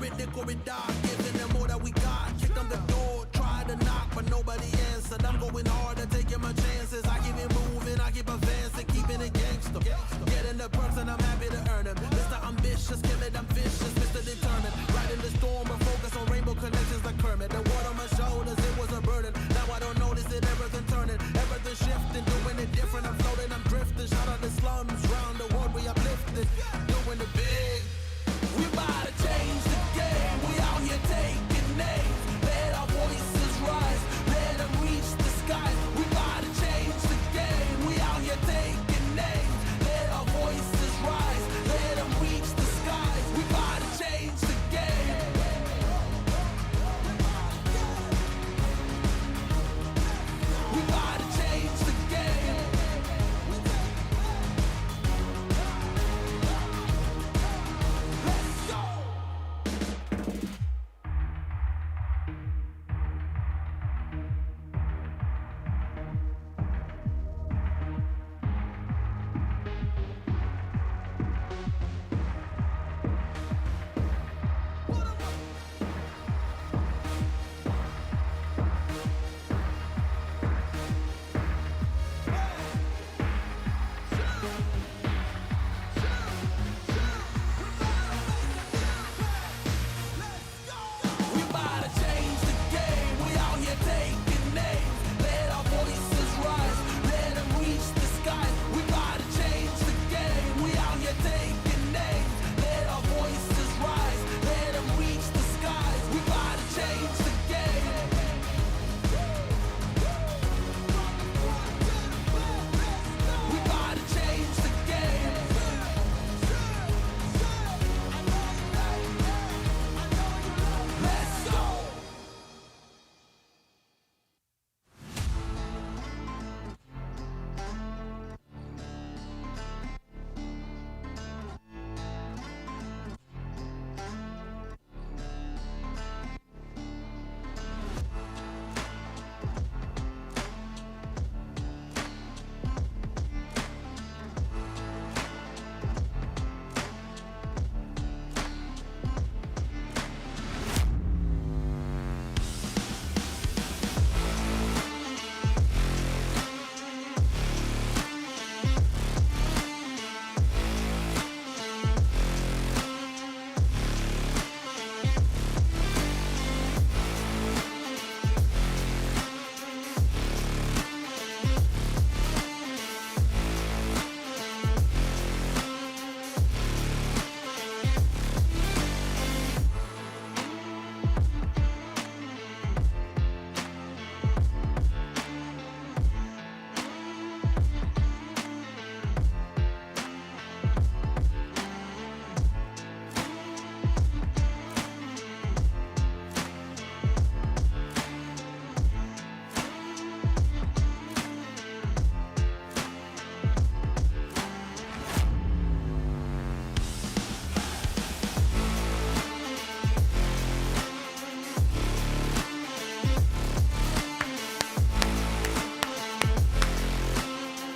it dark, giving them all that we got. Kicked on the door, tried to knock, but nobody answered. I'm going harder, taking my chances. I keep it moving, I keep advancing, keeping it gangster. Getting the perks and I'm happy to earn them. Mr. Ambitious, kill it, I'm vicious, Mr. Determined. Riding the storm, but focus on rainbow connections like Kermit. The water on my shoulders, it was a burden. Now I don't notice it, everything turning, everything shifting, doing it different. I'm floating, I'm drifting. Shout out the slums, round the world we uplifted, doing it big. We about to change the game. We out here taking names. Let our voices rise. Let them reach the skies. We about to change the game. We out here taking names. Let our voices rise. Let them reach the skies. We about to change the game. We about to change the game. Let's go. We about to change the game. We out here taking names. Let our voices rise. Let them reach the skies. We about to change the game. We out here taking names. Let our voices rise. Let them reach the skies. We about to change the game. We about to change the game. Let's go.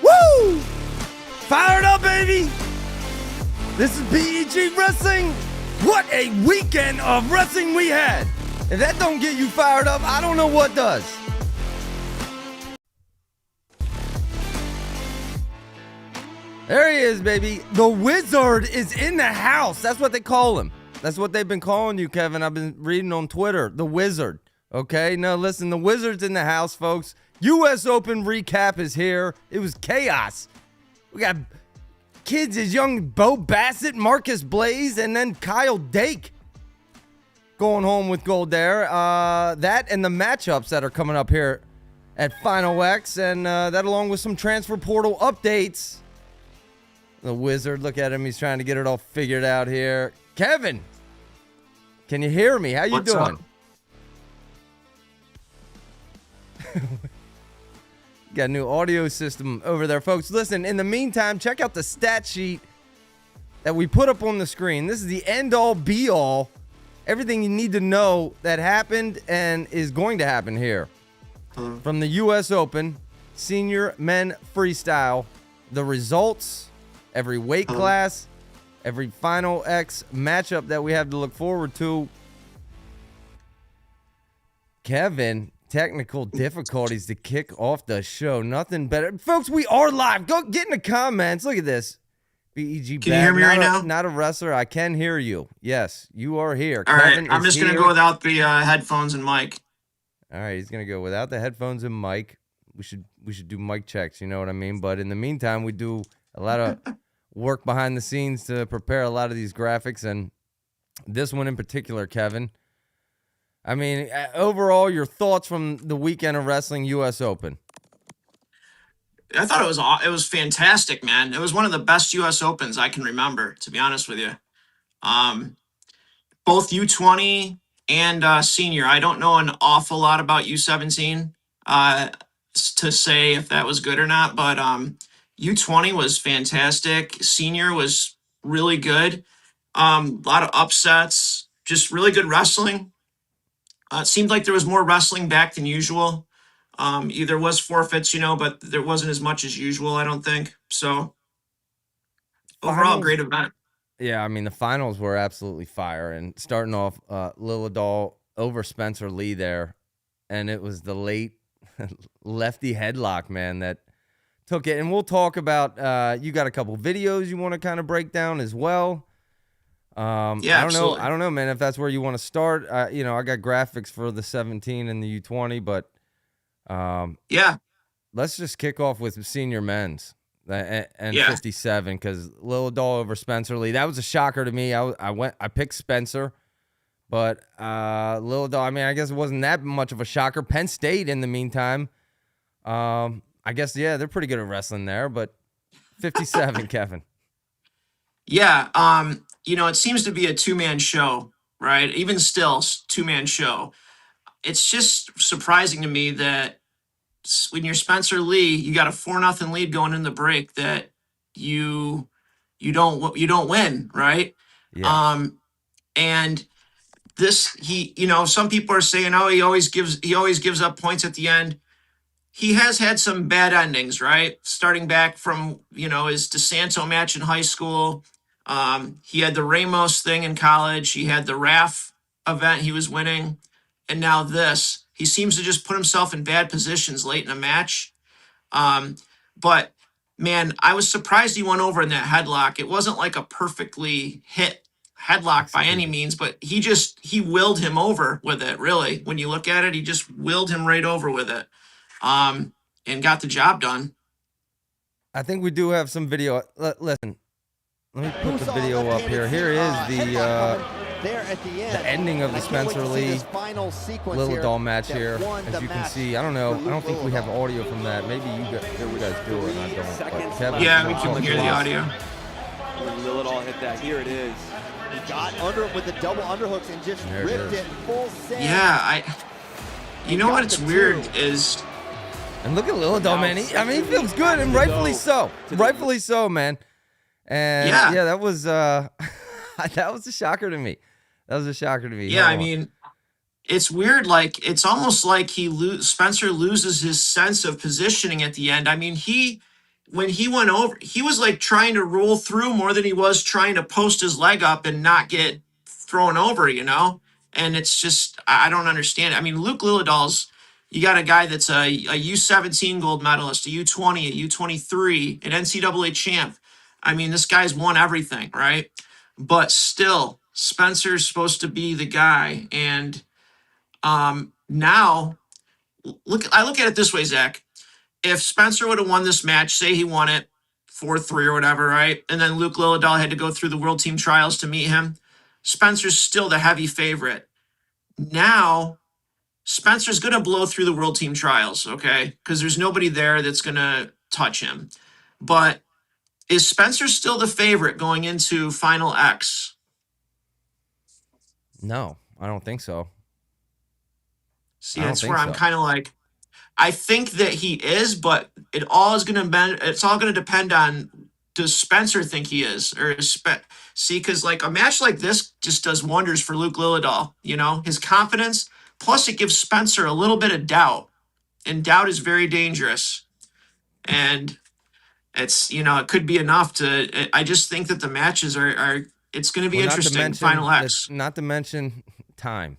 Woo! Fired up, baby! This is BEG Wrestling. What a weekend of wrestling we had. If that don't get you fired up, I don't know what does. There he is, baby. The Wizard is in the house. That's what they call him. That's what they've been calling you, Kevin. I've been reading on Twitter. The Wizard. Okay? Now, listen, the Wizard's in the house, folks. U.S. Open recap is here. It was chaos. We got kids as young as Bo Bassett, Marcus Blaze, and then Kyle Dake going home with gold there. That and the matchups that are coming up here at Final X, and that along with some transfer portal updates. The Wizard, look at him. He's trying to get it all figured out here. Kevin, can you hear me? How you What's doing? Got a new audio system over there, folks. Listen, in the meantime, check out the stat sheet that we put up on the screen. This is the end-all, be-all. Everything you need to know that happened and is going to happen here. From the U.S. Open, senior men freestyle, the results, every weight class, every Final X matchup that we have to look forward to. Kevin, technical difficulties to kick off the show. Nothing better. Folks, we are live. Go get in the comments. Look at this. BEG Can you hear me right now? Not a wrestler. I can hear you. Yes, you are here. All Kevin right, I'm is just going to here. go without the headphones and mic. All right, he's going to go without the headphones and mic. We should do mic checks, you know what I mean? But in the meantime, we do a lot of work behind the scenes to prepare a lot of these graphics, and this one in particular, Kevin. I mean, overall, your thoughts from the weekend of wrestling U.S. Open? I thought it was fantastic, man. It was one of the best U.S. Opens I can remember, to be honest with you. Both U20 and senior. I don't know an awful lot about U17 to say if that was good or not, but U20 was fantastic. Senior was really good. A lot of upsets, just really good wrestling. It seemed like there was more wrestling back than usual. There was forfeits, but there wasn't as much as usual, I don't think. So overall, great event. Yeah, I mean, the finals were absolutely fire. And starting off, Lilladal over Spencer Lee there. And it was the late lefty headlock, man, that took it. And we'll talk about, you got a couple videos you want to kind of break down as well. Yeah, absolutely. I don't know, man, if that's where you want to start. I got graphics for the 17 and the U20, but yeah, let's just kick off with senior men's and 57, because Lilladal over Spencer Lee. That was a shocker to me. I picked Spencer, but Lilladal, I mean, I guess it wasn't that much of a shocker. Penn State in the meantime, I guess, yeah, they're pretty good at wrestling there, but 57, Kevin. Yeah, it seems to be a two-man show, right? Even still, two-man show. It's just surprising to me that when you're Spencer Lee, you got a 4-0 lead going in the break, that you don't win, right? Yeah. And this, some people are saying, oh, he always gives up points at the end. He has had some bad endings, right? Starting back from, his DeSanto match in high school. He had the Ramos thing in college. He had the RAF event he was winning. And now this. He seems to just put himself in bad positions late in a match. But, man, I was surprised he went over in that headlock. It wasn't like a perfectly hit headlock by any means, but he willed him over with it, really. When you look at it, he just willed him right over with it. And got the job done. I think we do have some video. Listen, let me put the video up here. Here is the ending of the Spencer Lee Lilladal match here. As you can see, I don't think we have audio from that. Maybe you guys do, and I don't. But Kevin, yeah, we can hear the audio. When Lilladal hit that, here it is. He got under it with the double underhooks and just ripped it full send. Yeah, you know what's weird is. And look at Lilladal, man. He feels good, and rightfully so. Rightfully so, man. And yeah, that was that was a shocker to me. Yeah, I mean, it's weird. Like, it's almost like Spencer loses his sense of positioning at the end. I mean, when he went over, he was like trying to roll through more than he was trying to post his leg up and not get thrown over, And it's just, I don't understand it. I mean, Luke Lilladal's, you got a guy that's a U17 gold medalist, a U20, a U23, an NCAA champ. I mean, this guy's won everything, right? But still, Spencer's supposed to be the guy. And now, I look at it this way, Zach. If Spencer would have won this match, say he won it 4-3 or whatever, right? And then Luke Lilladal had to go through the World Team Trials to meet him. Spencer's still the heavy favorite. Now, Spencer's going to blow through the World Team Trials, okay? Because there's nobody there that's going to touch him. But is Spencer still the favorite going into Final X? No, I don't think so. See, that's where I'm kind of like, I think that he is, but it's all going to depend on, does Spencer think he is? See, because like a match like this just does wonders for Luke Lilladal, his confidence. Plus, it gives Spencer a little bit of doubt, and doubt is very dangerous. And it's, it could be enough to. I just think that the matches are it's going to be Well, interesting. Final X. not to mention time.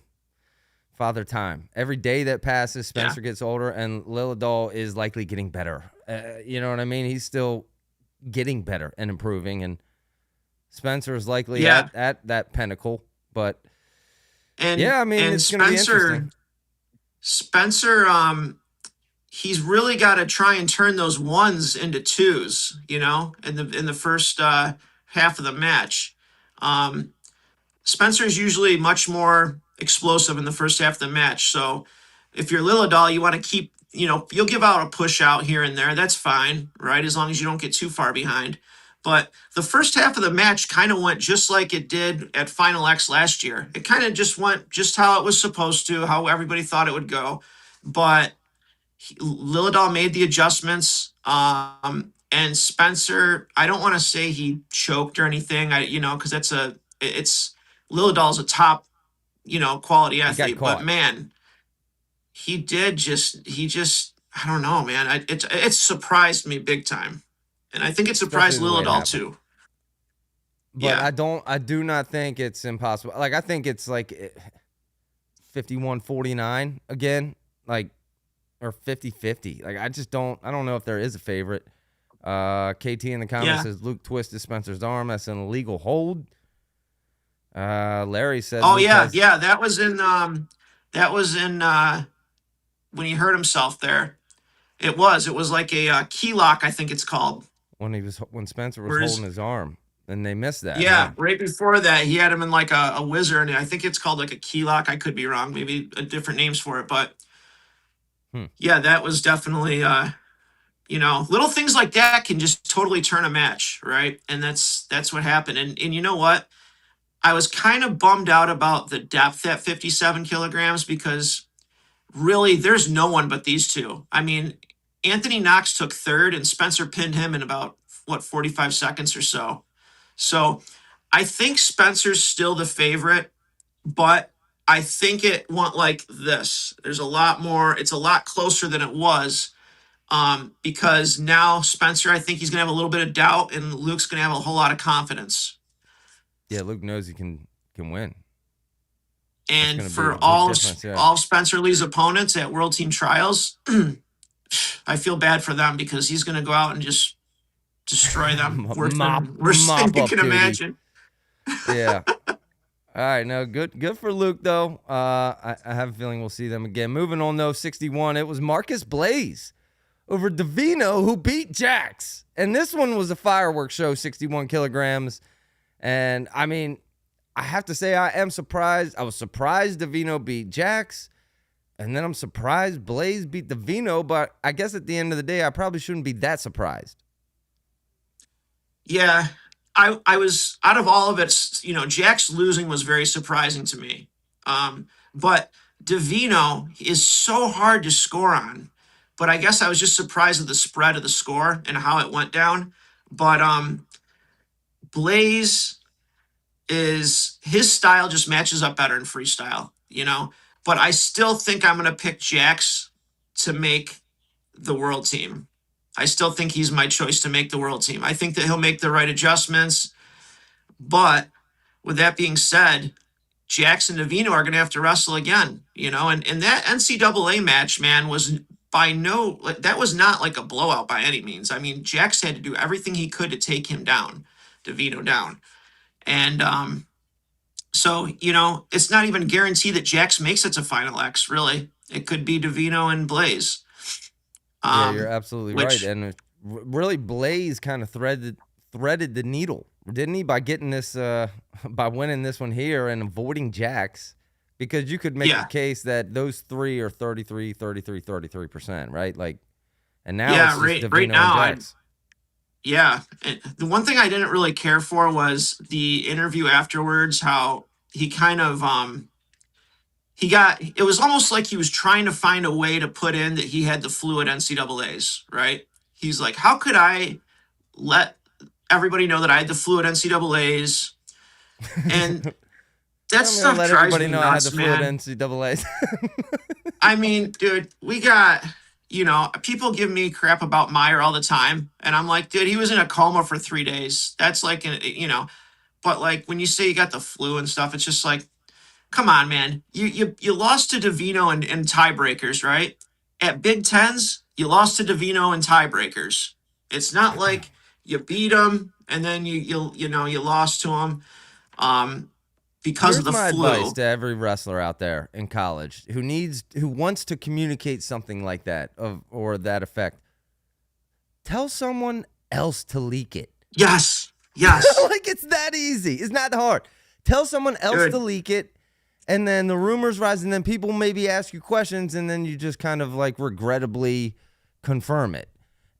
Father Time. Every day that passes, Spencer gets older, and Lillidahl is likely getting better. You know what I mean? He's still getting better and improving, and Spencer is likely at that pinnacle. But I mean, it's going to be interesting. Spencer, he's really got to try and turn those ones into twos. In the first half of the match. Spencer's usually much more explosive in the first half of the match. So if you're Lillidahl, you want to keep, you'll give out a push out here and there. That's fine, right? As long as you don't get too far behind. But the first half of the match kind of went just like it did at Final X last year. It kind of just went just how it was supposed to, how everybody thought it would go. But Lillidahl made the adjustments. And Spencer, I don't want to say he choked or anything, because it's Lillidahl's a top, quality athlete, but man, he just, I don't know, man. It surprised me big time. And I think it surprised Lillidahl too. But I do not think it's impossible. Like, I think it's like 51-49 again, like, or 50-50. Like, I don't know if there is a favorite. KT in the comments says Luke twisted Spencer's arm. That's an illegal hold. Larry said, "Oh yeah, that was in when he hurt himself there. It was like a key lock, I think it's called. When Spencer was holding his arm, and they missed that. Yeah, right before that, he had him in like a whizzer, and I think it's called like a key lock. I could be wrong, maybe different names for it, but yeah, that was definitely little things like that can just totally turn a match, right? And that's what happened. And you know what? I was kind of bummed out about the depth at 57 kilograms because really there's no one but these two. I mean, Anthony Knox took third and Spencer pinned him in about 45 seconds or so. So I think Spencer's still the favorite, but I think it went like this. There's a lot more. It's a lot closer than it was. Because now Spencer, I think he's going to have a little bit of doubt, and Luke's going to have a whole lot of confidence. Yeah, Luke knows he can win. And for all Spencer Lee's opponents at World Team Trials, I feel bad for them because he's going to go out and just destroy them. worse than you can imagine. Yeah. All right, no, good for Luke, though. I have a feeling we'll see them again. Moving on, though, 61, it was Marcus Blaze over Davino, who beat Jax. And this one was a fireworks show, 61 kilograms. And, I mean, I have to say I am surprised. I was surprised Davino beat Jax. And then I'm surprised Blaze beat Davino. But I guess at the end of the day, I probably shouldn't be that surprised. Yeah, I was, out of all of it, Jax losing was very surprising to me. But Davino is so hard to score on. But I guess I was just surprised at the spread of the score and how it went down. But Blaze his style just matches up better in freestyle, But I still think I'm going to pick Jax to make the world team. I still think he's my choice to make the world team. I think that he'll make the right adjustments. But with that being said, Jax and Davino are going to have to wrestle again, And that NCAA match, man, was that was not like a blowout by any means. I mean, Jax had to do everything he could to take him down, Davino down. And so, it's not even guaranteed that Jax makes it to Final X, really. It could be Davino and Blaze. Yeah, you're absolutely right. And really, Blaze kind of threaded the needle, didn't he, by getting this, by winning this one here and avoiding Jax? Because you could make a case that those three are 33%, right? Like, and now it's just Davino and Jax. And the one thing I didn't really care for was the interview afterwards, how he kind of, it was almost like he was trying to find a way to put in that he had the flu at NCAAs, right? He's like, how could I let everybody know that I had the flu at NCAAs? And that stuff drives me nuts, man. NCAAs. I mean, dude, we got you know, people give me crap about Meyer all the time, and I'm like, dude, he was in a coma for 3 days. That's like, you know, but like when you say you got the flu and stuff, it's just like, come on, man. You lost to Davino in tiebreakers, right? At Big Tens, you lost to Davino in tiebreakers. It's not like you beat him and then you lost to him because Here's of the my flu. advice to every wrestler out there in college who wants to communicate something like that or that effect. Tell someone else to leak it. Yes. Like it's that easy. It's not hard. Tell someone else Good. to leak it, and then the rumors rise, and then people maybe ask you questions, and then you just kind of like regrettably confirm it.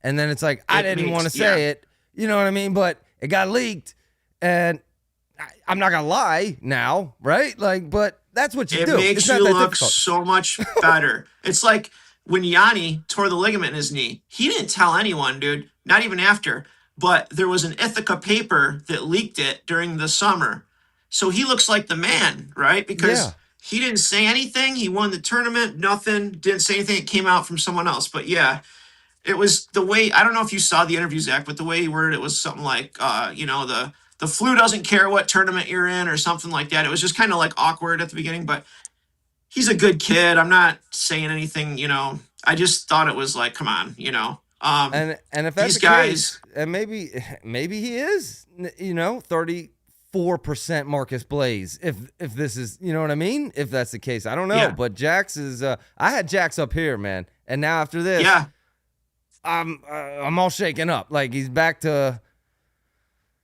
And then it's like, I didn't want to say it. You know what I mean? But it got leaked, and I'm not going to lie now, right? Like, but that's what you do. It makes you look so much better. It's like when Yanni tore the ligament in his knee. He didn't tell anyone, dude, not even after. But there was an Ithaca paper that leaked it during the summer. So he looks like the man, right? Because he didn't say anything. He won the tournament, nothing, didn't say anything. It came out from someone else. But yeah, it was the way, I don't know if you saw the interview, Zach, but the way he worded it was something like, you know, the flu doesn't care what tournament you're in or something like that. It was just kind of like awkward at the beginning, but he's a good kid. I'm not saying anything, you know, I just thought it was like, come on, you know. And if that's these the guys, case, and maybe he is, you know, 34% Marcus Blaze. If this is, you know what I mean? If that's the case, I don't know. Yeah. But Jax is. I had Jax up here, man, and now after this, yeah, I'm all shaken up. Like he's back to.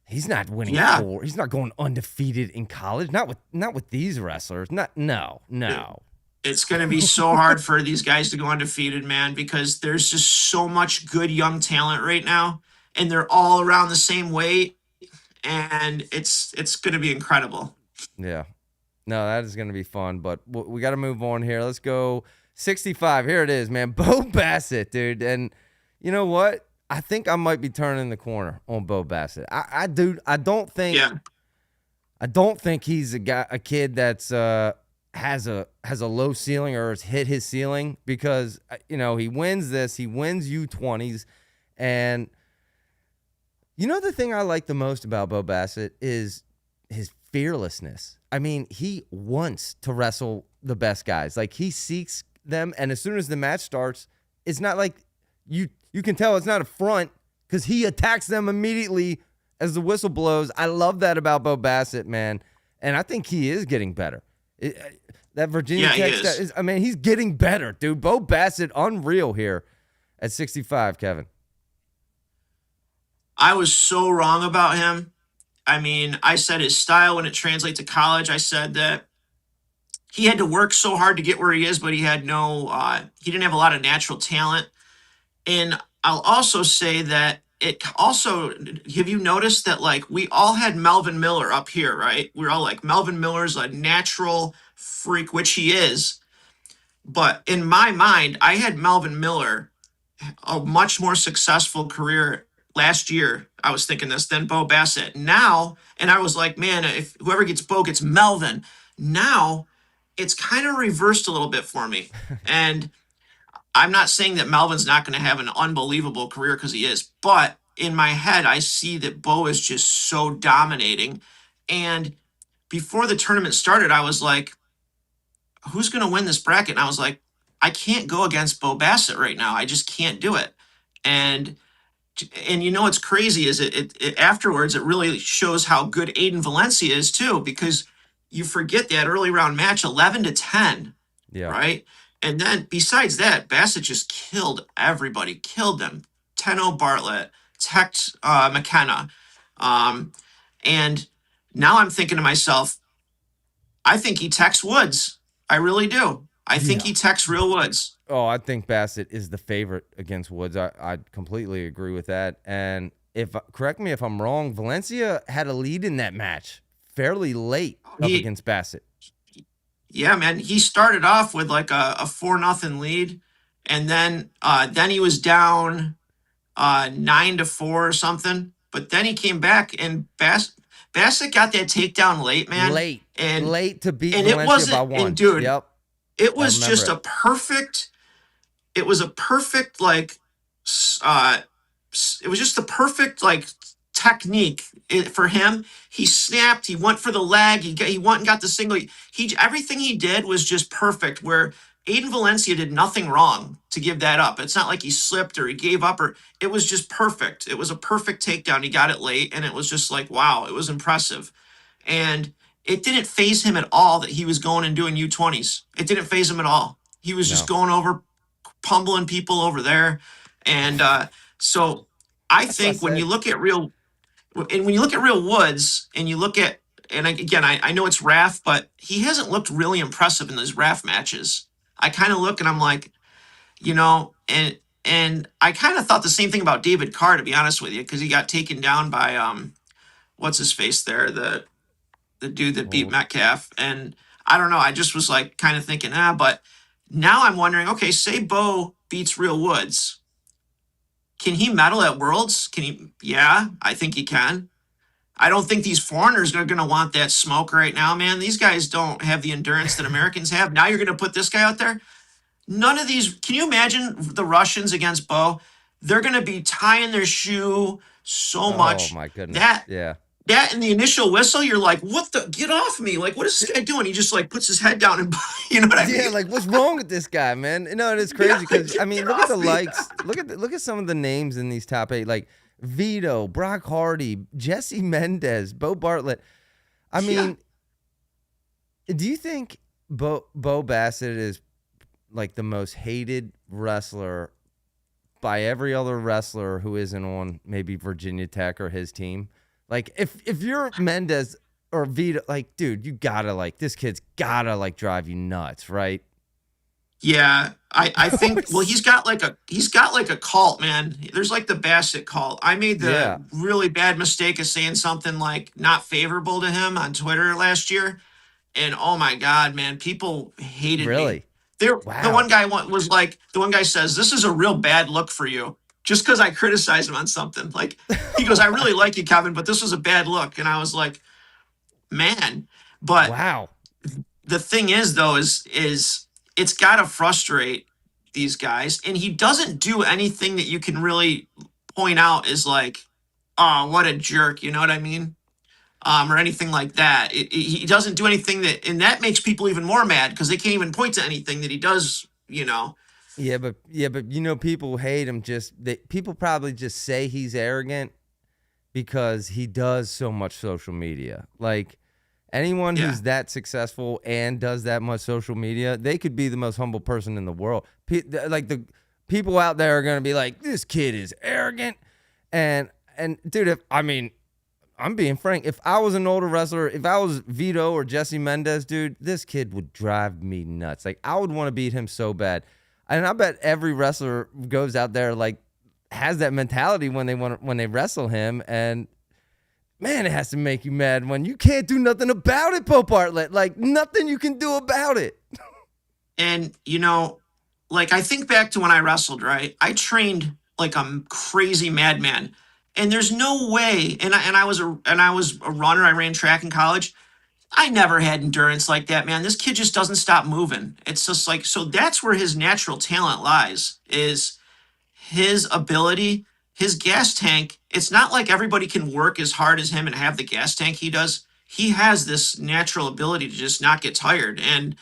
He's not winning four. He's not going undefeated in college. Not with these wrestlers. No. It's going to be so hard for these guys to go undefeated, man, because there's just so much good young talent right now, and they're all around the same weight, and it's going to be incredible. Yeah. No, that is going to be fun, but we got to move on here. Let's go 65. Here it is, man. Bo Bassett, dude. And you know what? I think I might be turning the corner on Bo Bassett. I don't think he's a kid that's has a low ceiling or has hit his ceiling, because you know he wins U20s, and you know the thing I like the most about Bo Bassett is his fearlessness. I mean, he wants to wrestle the best guys. Like he seeks them, and as soon as the match starts, it's not like you can tell it's not a front, because he attacks them immediately as the whistle blows. I love that about Bo Bassett, man, and I think he is getting better. That Virginia Tech stat I mean, he's getting better, dude. Bo Bassett, unreal here at 65, Kevin. I was so wrong about him. I mean, I said his style when it translates to college, I said that he had to work so hard to get where he is, but he had he didn't have a lot of natural talent. And I'll also say that have you noticed that like we all had Melvin Miller up here, right? We're all like, Melvin Miller's a natural freak, which he is. But in my mind, I had Melvin Miller a much more successful career last year. I was thinking this than Bo Bassett. Now, and I was like, man, if whoever gets Bo gets Melvin. Now, it's kind of reversed a little bit for me. And I'm not saying that Melvin's not going to have an unbelievable career, because he is, but in my head, I see that Bo is just so dominating. And before the tournament started, I was like, who's going to win this bracket? And I was like, I can't go against Bo Bassett right now. I just can't do it. And you know what's crazy is it afterwards, it really shows how good Aiden Valencia is too, because you forget that early round match, 11-10, right? And then besides that, Bassett just killed everybody, killed them. Tenno Bartlett, Tex McKenna. And now I'm thinking to myself, I think he Tex Woods. I really do. I think he Tex real Woods. Oh, I think Bassett is the favorite against Woods. I completely agree with that. And correct me if I'm wrong, Valencia had a lead in that match fairly late against Bassett. Yeah, man. He started off with like a 4-0 lead, and then he was down 9-4 or something. But then he came back, and Bassett got that takedown late, man. Late to beat Valencia by one. And dude, it was just a perfect. it was a perfect like it was just the perfect like technique for him. He snapped, he went for the leg, he went and got the single. He everything he did was just perfect. Where Aiden Valencia did nothing wrong to give that up. It's not like he slipped or he gave up, or it was just perfect. It was a perfect takedown. He got it late, and it was just like, wow, it was impressive. And it didn't phase him at all that he was going and doing U20s. It didn't phase him at all. He was just going over, pummeling people over there. And so I think when you look at real Woods, and you look at, and again, I know it's RAF, but he hasn't looked really impressive in those RAF matches. I kind of look and I'm like, and I kind of thought the same thing about David Carr, to be honest with you, because he got taken down by what's his face there, the dude that beat Metcalf. And I don't know, I just was like kind of thinking, but now I'm wondering, okay, say Bo beats Real Woods. Can he medal at Worlds? Can he? Yeah, I think he can. I don't think these foreigners are going to want that smoke right now, man. These guys don't have the endurance that Americans have. Now you're going to put this guy out there? None of these. Can you imagine the Russians against Bo? They're going to be tying their shoe so much. Oh, my goodness. That in the initial whistle, you're like, what the? Get off me. Like, what is this guy doing? He just like puts his head down and, you know what I mean? Yeah, like, what's wrong with this guy, man? No, it is crazy because, I mean, look at the likes. Look at some of the names in these top 8. Like, Vito, Brock Hardy, Jesse Mendez, Bo Bartlett. I mean, do you think Bo Bassett is like the most hated wrestler by every other wrestler who isn't on maybe Virginia Tech or his team? Like, if you're Mendez or Vito, like, dude, you gotta, like, this kid's gotta, like, drive you nuts, right? Yeah, I think, well, he's got like a cult, man. There's like the Bassett cult. I made the really bad mistake of saying something like not favorable to him on Twitter last year. And oh my God, man, people hated me. The one guy was like, the one guy says, this is a real bad look for you. Just because I criticized him on something. Like, he goes, I really like you, Kevin, but this was a bad look. And I was like, man. But the thing is, though, is it's got to frustrate these guys. And he doesn't do anything that you can really point out as like, oh, what a jerk. You know what I mean? Or anything like that. He doesn't do anything that, and that makes people even more mad because they can't even point to anything that he does, you know. Yeah, but you know, people hate him. People probably just say he's arrogant because he does so much social media. Like, anyone who's that successful and does that much social media, they could be the most humble person in the world. Like, the people out there are gonna be like, this kid is arrogant. And dude, I'm being frank. If I was an older wrestler, if I was Vito or Jesse Mendez, dude, this kid would drive me nuts. Like, I would want to beat him so bad. And I bet every wrestler goes out there, like, has that mentality when they wrestle him. And man, it has to make you mad when you can't do nothing about it, Bo Bartlett. Like, nothing you can do about it. And, you know, like, I think back to when I wrestled, right? I trained like a crazy madman. And there's no way, and I was a runner. I ran track in college. I never had endurance like that, man. This kid just doesn't stop moving. It's just like, so that's where his natural talent lies, is his ability, his gas tank. It's not like everybody can work as hard as him and have the gas tank he does. He has this natural ability to just not get tired. And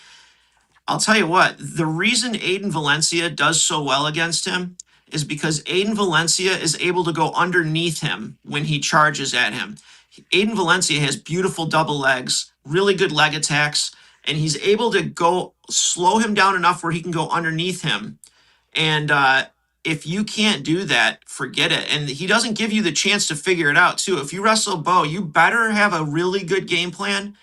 I'll tell you what, the reason Aiden Valencia does so well against him is because Aiden Valencia is able to go underneath him when he charges at him. Aiden Valencia has beautiful double legs, really good leg attacks, and he's able to go slow him down enough where he can go underneath him. And if you can't do that, forget it. And he doesn't give you the chance to figure it out, too. If you wrestle Bo, you better have a really good game plan.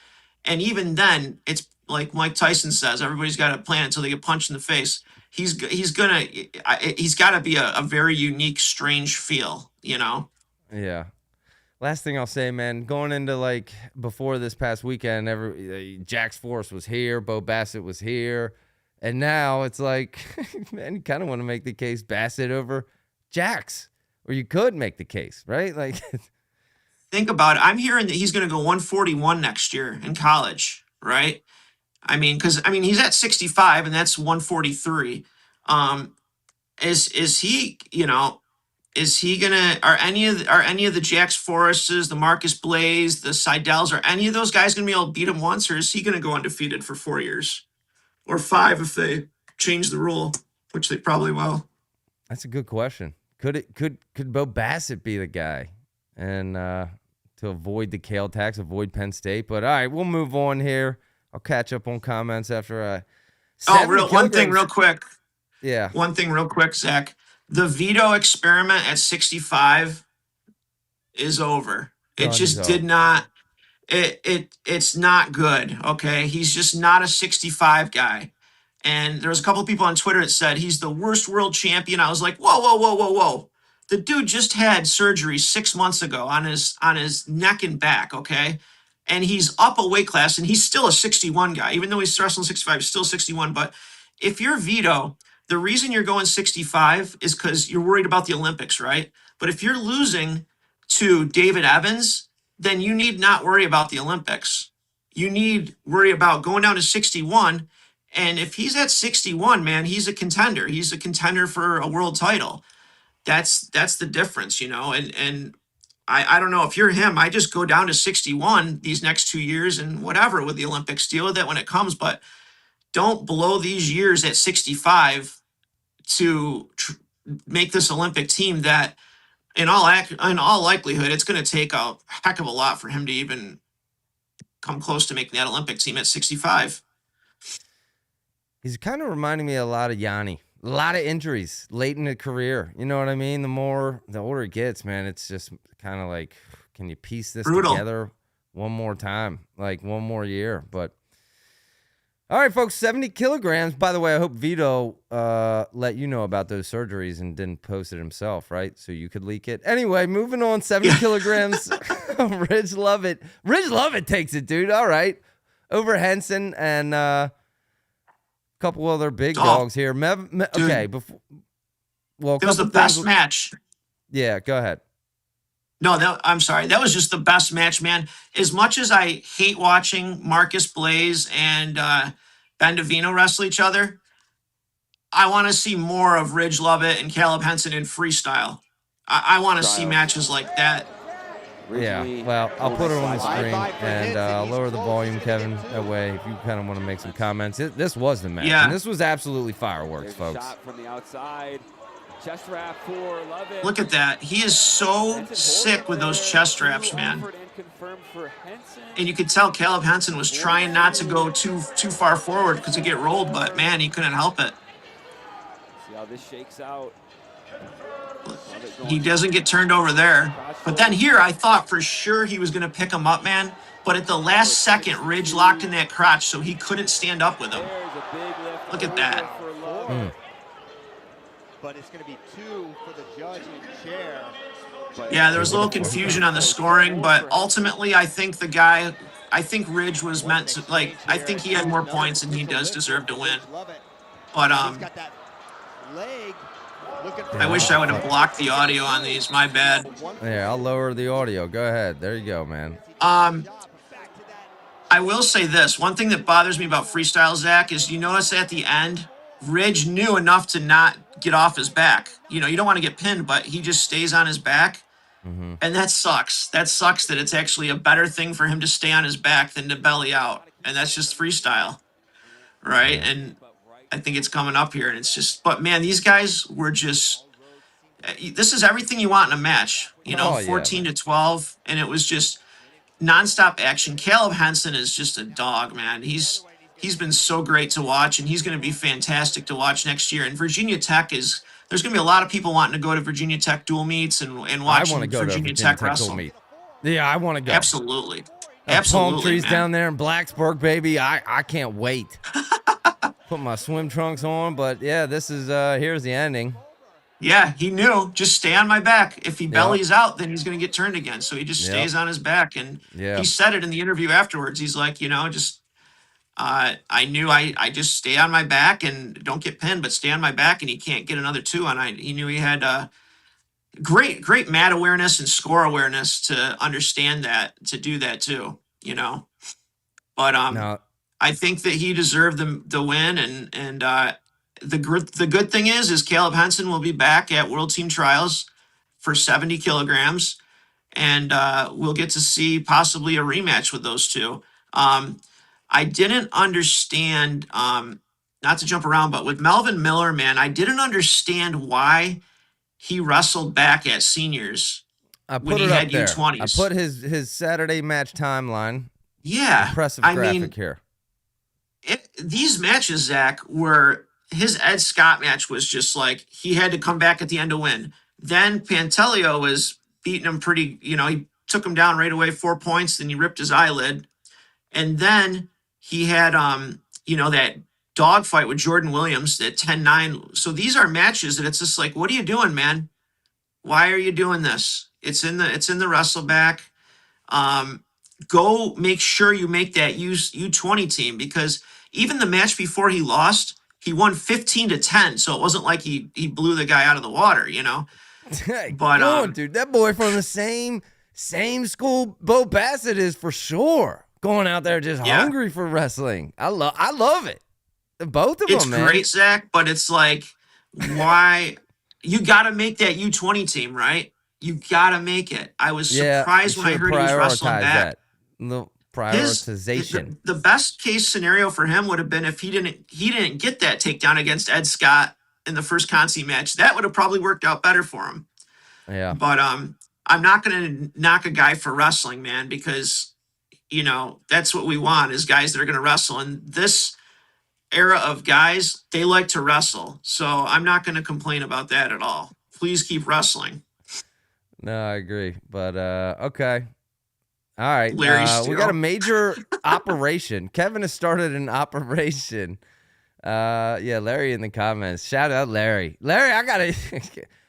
And even then, it's like Mike Tyson says, everybody's got a plan until they get punched in the face. He's got to be a very unique, strange feel, you know? Yeah. Last thing I'll say, man, going into, like, before this past weekend, Jax Force was here, Bo Bassett was here, and now it's like, man, you kind of want to make the case Bassett over Jax, or you could make the case, right? Like, think about it. I'm hearing that he's going to go 141 next year in college, right? I mean, he's at 65 and that's 143. is he, is he gonna, are any of the Jax Forrests, the Marcus Blaze, the Seidel's, are any of those guys gonna be able to beat him once, or is he gonna go undefeated for 4 years? Or 5 if they change the rule, which they probably will. That's a good question. Could Bo Bassett be the guy? And to avoid the Kale tax, avoid Penn State. But all right, we'll move on here. I'll catch up on comments after one thing real quick. Yeah. One thing real quick, Zach. The veto experiment at 65 is over. It just did not. It's not good. Okay, he's just not a 65 guy. And there was a couple of people on Twitter that said he's the worst world champion. I was like, whoa. The dude just had surgery 6 months ago on his neck and back, okay? And he's up a weight class, and he's still a 61 guy. Even though he's wrestling 65, he's still 61. But if you're Vito, the reason you're going 65 is because you're worried about the Olympics, right? But if you're losing to David Evans, then you need not worry about the Olympics. You need worry about going down to 61. And if he's at 61, man, he's a contender. He's a contender for a world title. That's the difference, and I don't know if you're him. I just go down to 61 these next 2 years and whatever with the Olympics, deal with it when it comes, but don't blow these years at 65 to make this Olympic team that in all likelihood, it's going to take a heck of a lot for him to even come close to making that Olympic team at 65. He's kind of reminding me a lot of Yanni. A lot of injuries late in the career. You know what I mean? The older it gets, man, it's just kind of like, can you piece this together one more time? Like one more year. But all right, folks, 70 kilograms. By the way, I hope Vito let you know about those surgeries and didn't post it himself, right? So you could leak it. Anyway, moving on, 70 kilograms. Ridge Lovett. Ridge Lovett takes it, dude. All right. Over Henson and couple other big dogs here. Okay, before. Well, it was the best match. Yeah, go ahead. No, I'm sorry. That was just the best match, man. As much as I hate watching Marcus Blaze and Ben Davino wrestle each other, I want to see more of Ridge Lovett and Caleb Henson in freestyle. I want to see matches like that. Yeah, well, I'll put it on the screen and I'll lower the volume, Kevin. That way, if you kind of want to make some comments, this was the match. Yeah. And this was absolutely fireworks, folks. Shot from the outside. Chest wrap for Lovett. Look at that. He is so sick with those chest wraps, man. And you could tell Caleb Henson was trying not to go too far forward because he'd get rolled, but man, he couldn't help it. See how this shakes out. He doesn't get turned over there. But then here, I thought for sure he was going to pick him up, man. But at the last second, Ridge locked in that crotch, so he couldn't stand up with him. Look at that. But it's going to be 2 for the judge in chair. Yeah, there was a little confusion on the scoring, but ultimately, I think Ridge was meant to, I think he had more points and he does deserve to win. But, I wish I would have blocked the audio on these. My bad. Yeah, I'll lower the audio. Go ahead. There you go, man. I will say this. One thing that bothers me about freestyle, Zach, is you notice at the end, Ridge knew enough to not get off his back. You don't want to get pinned, but he just stays on his back. Mm-hmm. And that sucks. That sucks that it's actually a better thing for him to stay on his back than to belly out. And that's just freestyle. Right? Yeah. And I think it's coming up here, and it's just, but man, these guys were just, this is everything you want in a match, 14 to 12, and it was just nonstop action. Caleb Henson is just a dog, man. He's been so great to watch, and he's going to be fantastic to watch next year. And Virginia Tech there's going to be a lot of people wanting to go to Virginia Tech dual meets and watch Virginia Tech wrestle. Yeah, I want to go. Absolutely. Palm trees down there in Blacksburg, baby. I can't wait. Put my swim trunks on, but yeah, this is here's the ending. Yeah, he knew. Just stay on my back. If he bellies out, then he's going to get turned again. So he just stays on his back, and he said it in the interview afterwards. He's like, I knew I just stay on my back and don't get pinned, but stay on my back, and he can't get another 2. And he knew he had great mat awareness and score awareness to understand that, to do that too. But I think that he deserved the win, and the good thing is Caleb Henson will be back at World Team Trials for 70 kilograms, and we'll get to see possibly a rematch with those two. I didn't understand, not to jump around, but with Melvin Miller, man, I didn't understand why he wrestled back at seniors I when put he it had up there. U20s. I put his Saturday match timeline. Yeah. Impressive I graphic mean, here. these matches, Zach, were his Ed Scott match was just like he had to come back at the end to win. Then Pantelio was beating him pretty, he took him down right away, 4 points, then he ripped his eyelid. And then he had that dogfight with Jordan Williams at 10-9. So these are matches that it's just like, what are you doing, man? Why are you doing this? It's in the wrestle back. Go make sure you make that U20 team, because even the match before he lost, he won 15-10. So it wasn't like he blew the guy out of the water, But Come on, dude, that boy from the same school Bo Bassett is for sure. Going out there just hungry for wrestling. I love it. Both of them, man. It's great, Zach, but it's like, why? You got to make that U20 team, right? You got to make it. I was surprised when I heard he was wrestling back. The prioritization. The best case scenario for him would have been if he didn't get that takedown against Ed Scott in the first Consi match. That would have probably worked out better for him. Yeah. But I'm not going to knock a guy for wrestling, man, because that's what we want, is guys that are going to wrestle. And this era of guys, they like to wrestle. So I'm not going to complain about that at all. Please keep wrestling. No, I agree. But okay. All right. We got a major operation. Kevin has started an operation. Larry in the comments. Shout out Larry. Larry, I gotta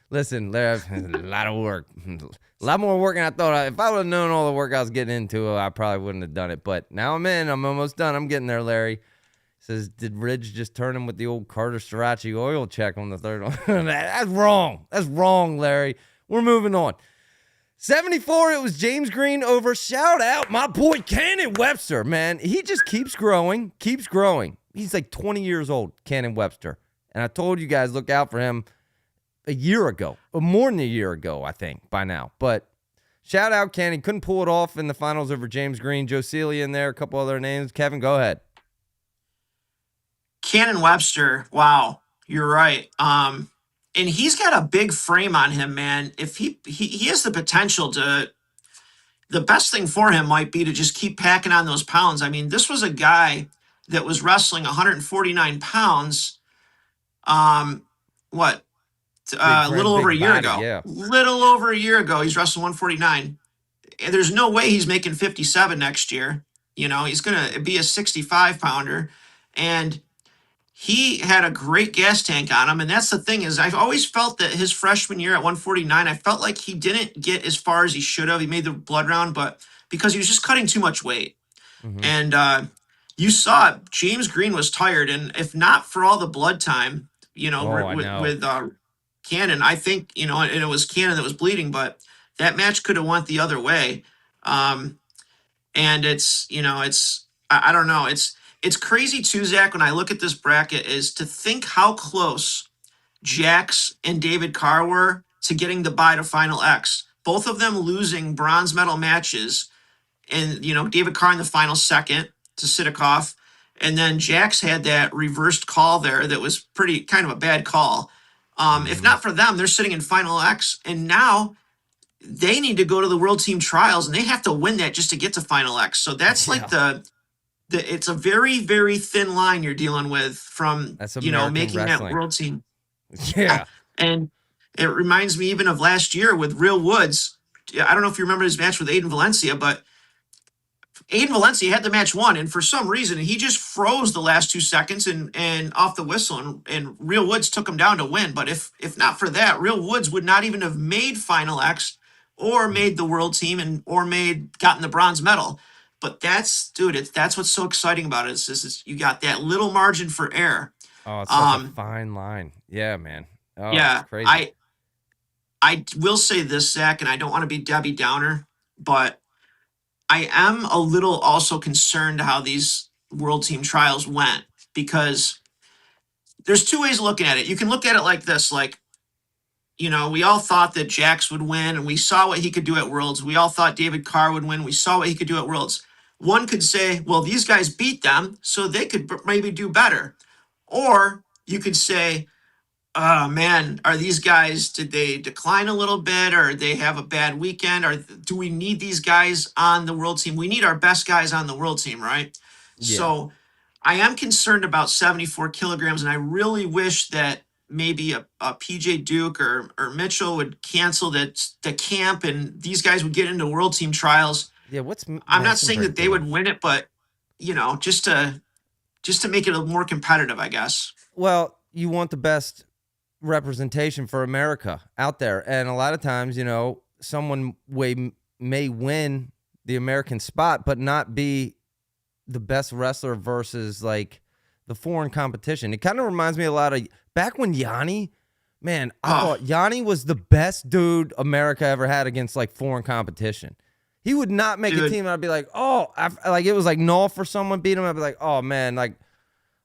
listen, Larry, a lot of work. A lot more work than I thought. If I would have known all the work I was getting into, I probably wouldn't have done it. But now I'm in. I'm almost done. I'm getting there, Larry. Says, did Ridge just turn him with the old Carter Sriracha oil check on the third one? That's wrong. That's wrong, Larry. We're moving on. 74, it was James Green over. Shout out my boy Cannon Webster, man. He just keeps growing. He's like 20 years old, Cannon Webster. And I told you guys, look out for him a year ago, or more than a year ago, I think, by now. But shout out Cannon. Couldn't pull it off in the finals over James Green. Joe Celia in there, a couple other names. Kevin, go ahead. Cannon Webster, wow, you're right. And he's got a big frame on him, man. If he has the potential to, the best thing for him might be to just keep packing on those pounds. I mean, this was a guy that was wrestling 149 pounds. A little over a year ago. Yeah. Little over a year ago, he's wrestling 149. And there's no way he's making 57 next year. He's going to be a 65 pounder. And he had a great gas tank on him. And that's the thing, is I've always felt that his freshman year at 149, I felt like he didn't get as far as he should have. He made the blood round, but because he was just cutting too much weight. Mm-hmm. And you saw it, James Green was tired. And if not for all the blood time, with Cannon, I think, and it was Cannon that was bleeding, but that match could have went the other way. And I don't know. It's crazy too, Zach, when I look at this bracket, is to think how close Jax and David Carr were to getting the bye to Final X. Both of them losing bronze medal matches. And, David Carr in the final second to Sidikoff. And then Jax had that reversed call there that was pretty kind of a bad call. If not for them, they're sitting in Final X. And now they need to go to the World Team Trials, and they have to win that just to get to Final X. So that's like it's a very, very thin line you're dealing with from, making wrestling. That World Team. Yeah. And it reminds me even of last year with Real Woods. I don't know if you remember his match with Aiden Valencia, but Aiden Valencia had the match won, and for some reason he just froze the last 2 seconds and off the whistle, and Real Woods took him down to win. But if not for that, Real Woods would not even have made Final X or made the World Team or gotten the bronze medal. But that's what's so exciting about it. Is you got that little margin for error. Oh, it's such a fine line. Yeah, man. Oh, yeah, it's crazy. I will say this, Zach, and I don't want to be Debbie Downer, but I am a little also concerned how these World Team Trials went, because there's two ways of looking at it. You can look at it like this, like, you know, we all thought that Jax would win, and we saw what he could do at Worlds. We all thought David Carr would win. We saw what he could do at Worlds. One could say, well, these guys beat them, so they could maybe do better. Or you could say, oh man, are these guys, did they decline a little bit, or they have a bad weekend, or do we need these guys on the world team? We need our best guys on the world team, right? Yeah. So I am concerned about 74 kilograms, and I really wish that maybe a PJ Duke or Mitchell would cancel the camp, and these guys would get into world team trials. Yeah, what's I'm not saying that they doing? would win it, but you know, just to make it a more competitive, I guess. Well, you want the best representation for America out there, and a lot of times, you know, someone may win the American spot, but not be the best wrestler versus like the foreign competition. It kind of reminds me a lot of back when Yanni, man, I thought Yanni was the best dude America ever had against like foreign competition. He would not make a team, and I'd be like, oh, like it was like null for someone beat him. I'd be like, oh man, like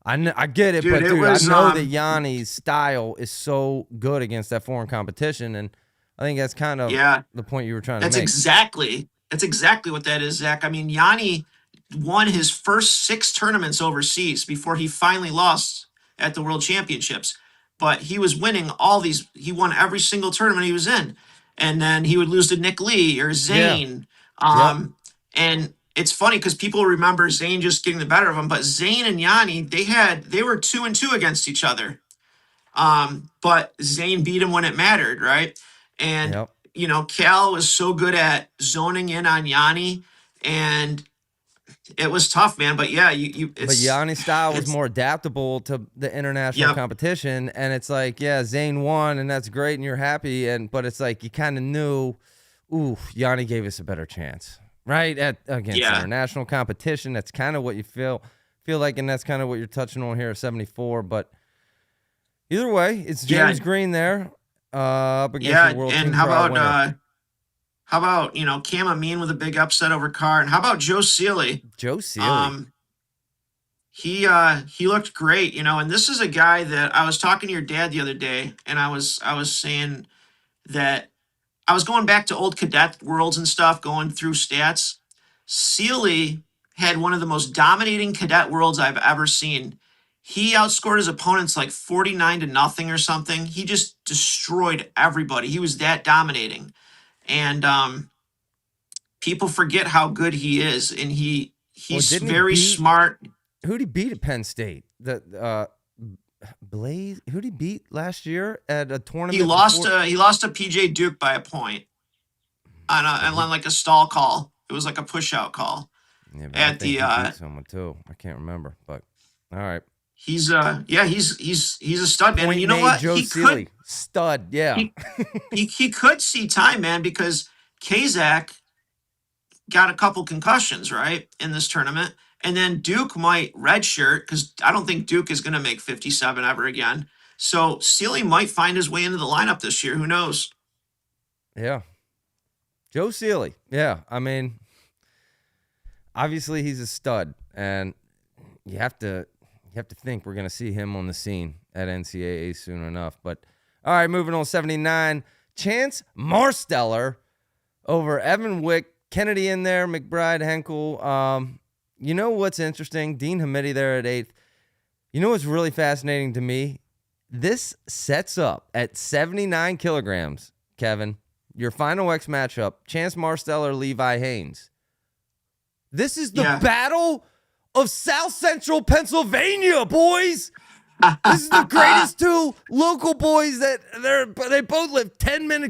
I get it, but dude, I know that Yanni's style is so good against that foreign competition, and I think that's kind of the point you were trying to make. That's exactly what that is, Zach. I mean, Yanni won his first 6 tournaments overseas before he finally lost at the World Championships. But he was winning all these. He won every single tournament he was in, and then he would lose to Nick Lee or Zayn. And it's funny because people remember Zayn just getting the better of him, but Zayn and Yanni, they were 2-2 against each other. But Zayn beat him when it mattered, right? And you know, Cal was so good at zoning in on Yanni, and it was tough, man. But yeah, but Yanni's style was more adaptable to the international competition, and it's like, yeah, Zayn won, and that's great, and you're happy, but it's like you kind of knew, ooh, Yanni gave us a better chance, right? Against international competition, that's kind of what you feel like, and that's kind of what you're touching on here at 74. But either way, it's James Green there, up against the World Team Trial winner. How about, you know, Cam Amin with a big upset over Carr, and how about Joe Seeley? He looked great, you know, and this is a guy that I was talking to your dad the other day, and I was saying that I was going back to old cadet worlds and stuff, going through stats. Seeley had one of the most dominating cadet worlds I've ever seen. He outscored his opponents like 49-0 or something. He just destroyed everybody. He was that dominating. And people forget how good he is, and he's very smart. Who'd he beat at Penn State? Blaze. Who'd he beat last year at a tournament? He lost to PJ Duke by a point on like a stall call. It was like a push out call. Yeah, but I think he beat someone too. I can't remember, but all right. He's a stud, man. And you know what? Joe Seeley. Stud, yeah. He could see time, man, because Kazak got a couple concussions, right, in this tournament. And then Duke might redshirt, because I don't think Duke is going to make 57 ever again. So Seeley might find his way into the lineup this year. Who knows? Yeah. Joe Seeley. Yeah. I mean, obviously he's a stud, and you have to think we're going to see him on the scene at NCAA soon enough. But all right, moving on, 79. Chance Marsteller over Evan Wick, Kennedy in there, McBride, Henkel. You know what's interesting? Dean Hamidi there at 8th. You know what's really fascinating to me? This sets up at 79 kilograms, Kevin, your Final X matchup, Chance Marsteller, Levi Haynes. This is the battle of South Central Pennsylvania, boys. This is the greatest two local boys they both live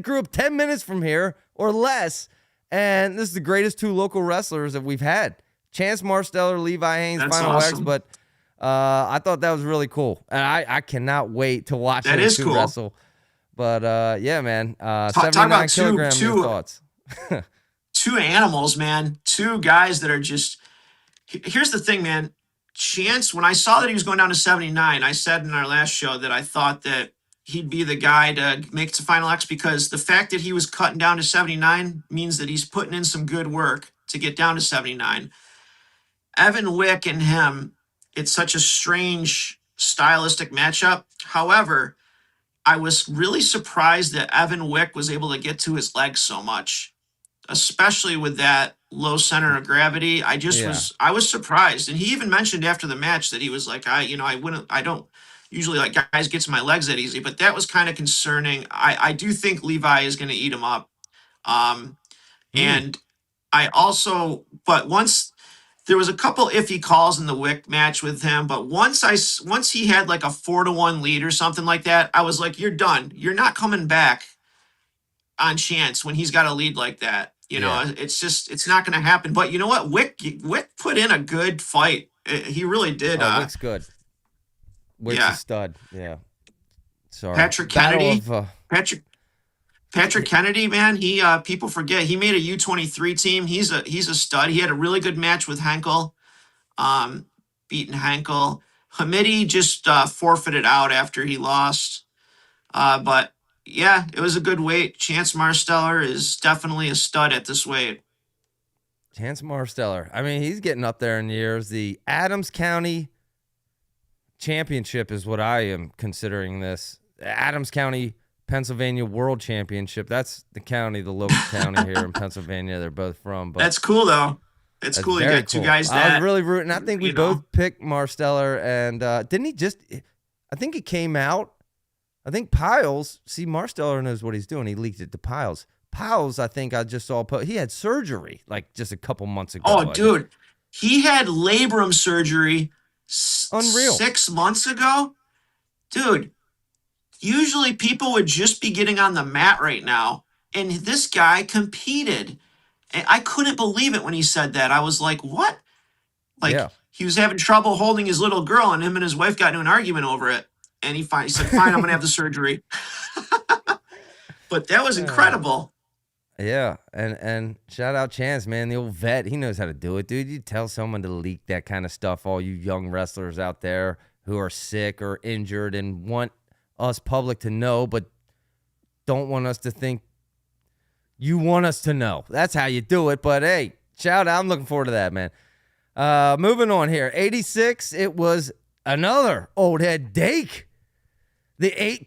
grew up 10 minutes from here or less. And this is the greatest two local wrestlers that we've had. Chance Marsteller, Levi Haynes, That's Final awesome. X. But I thought that was really cool. And I cannot wait to watch those two wrestle. But yeah, man. 79 kilograms, your thoughts. Two animals, man. Two guys that are just... Here's the thing, man. Chance, when I saw that he was going down to 79, I said in our last show that I thought that he'd be the guy to make it to Final X, because the fact that he was cutting down to 79 means that he's putting in some good work to get down to 79. Evan Wick and him, it's such a strange stylistic matchup. However, I was really surprised that Evan Wick was able to get to his legs so much, especially with that low center of gravity. Yeah. I was surprised. And he even mentioned after the match that he was like, I don't usually like guys get to my legs that easy, but that was kind of concerning. I do think Levi is going to eat him up. And but once there was a couple iffy calls in the Wick match with him, but once he had like a 4-1 lead or something like that, I was like, you're done. You're not coming back on chance when he's got a lead like that. It's not going to happen. But you know what? Wick put in a good fight. He really did. Wick's good. Wick's a stud. Yeah. Sorry. Patrick Kennedy. Patrick Kennedy, man, he people forget he made a U23 team. He's a stud. He had a really good match with Henkel, beating Henkel. Hamidi just forfeited out after he lost. But yeah, it was a good weight. Chance Marsteller is definitely a stud at this weight. Chance Marsteller. I mean, he's getting up there in years. The Adams County Championship is what I am considering this. Adams County, Pennsylvania World Championship. That's the county, the local county here in Pennsylvania. They're both from. But that's cool, though. It's cool. You got two guys that. I was really rooting. I think we both picked Marsteller. And didn't he just – I think it came out. I think Piles – see, Marsteller knows what he's doing. He leaked it to Piles. Piles, I think I just saw – he had surgery like just a couple months ago. Oh, dude. He had labrum surgery unreal 6 months ago. Dude. Usually people would just be getting on the mat right now. And this guy competed. And I couldn't believe it when he said that. I was like, what? He was having trouble holding his little girl, and him and his wife got into an argument over it. And he said, fine, I'm going to have the surgery. But that was incredible. Yeah. And shout out Chance, man, the old vet. He knows how to do it, dude. You tell someone to leak that kind of stuff, all you young wrestlers out there who are sick or injured and want us public to know, but don't want us to think you want us to know. That's how you do it. But hey, shout out. I'm looking forward to that, man. Moving on here. 86, it was another old head Dake.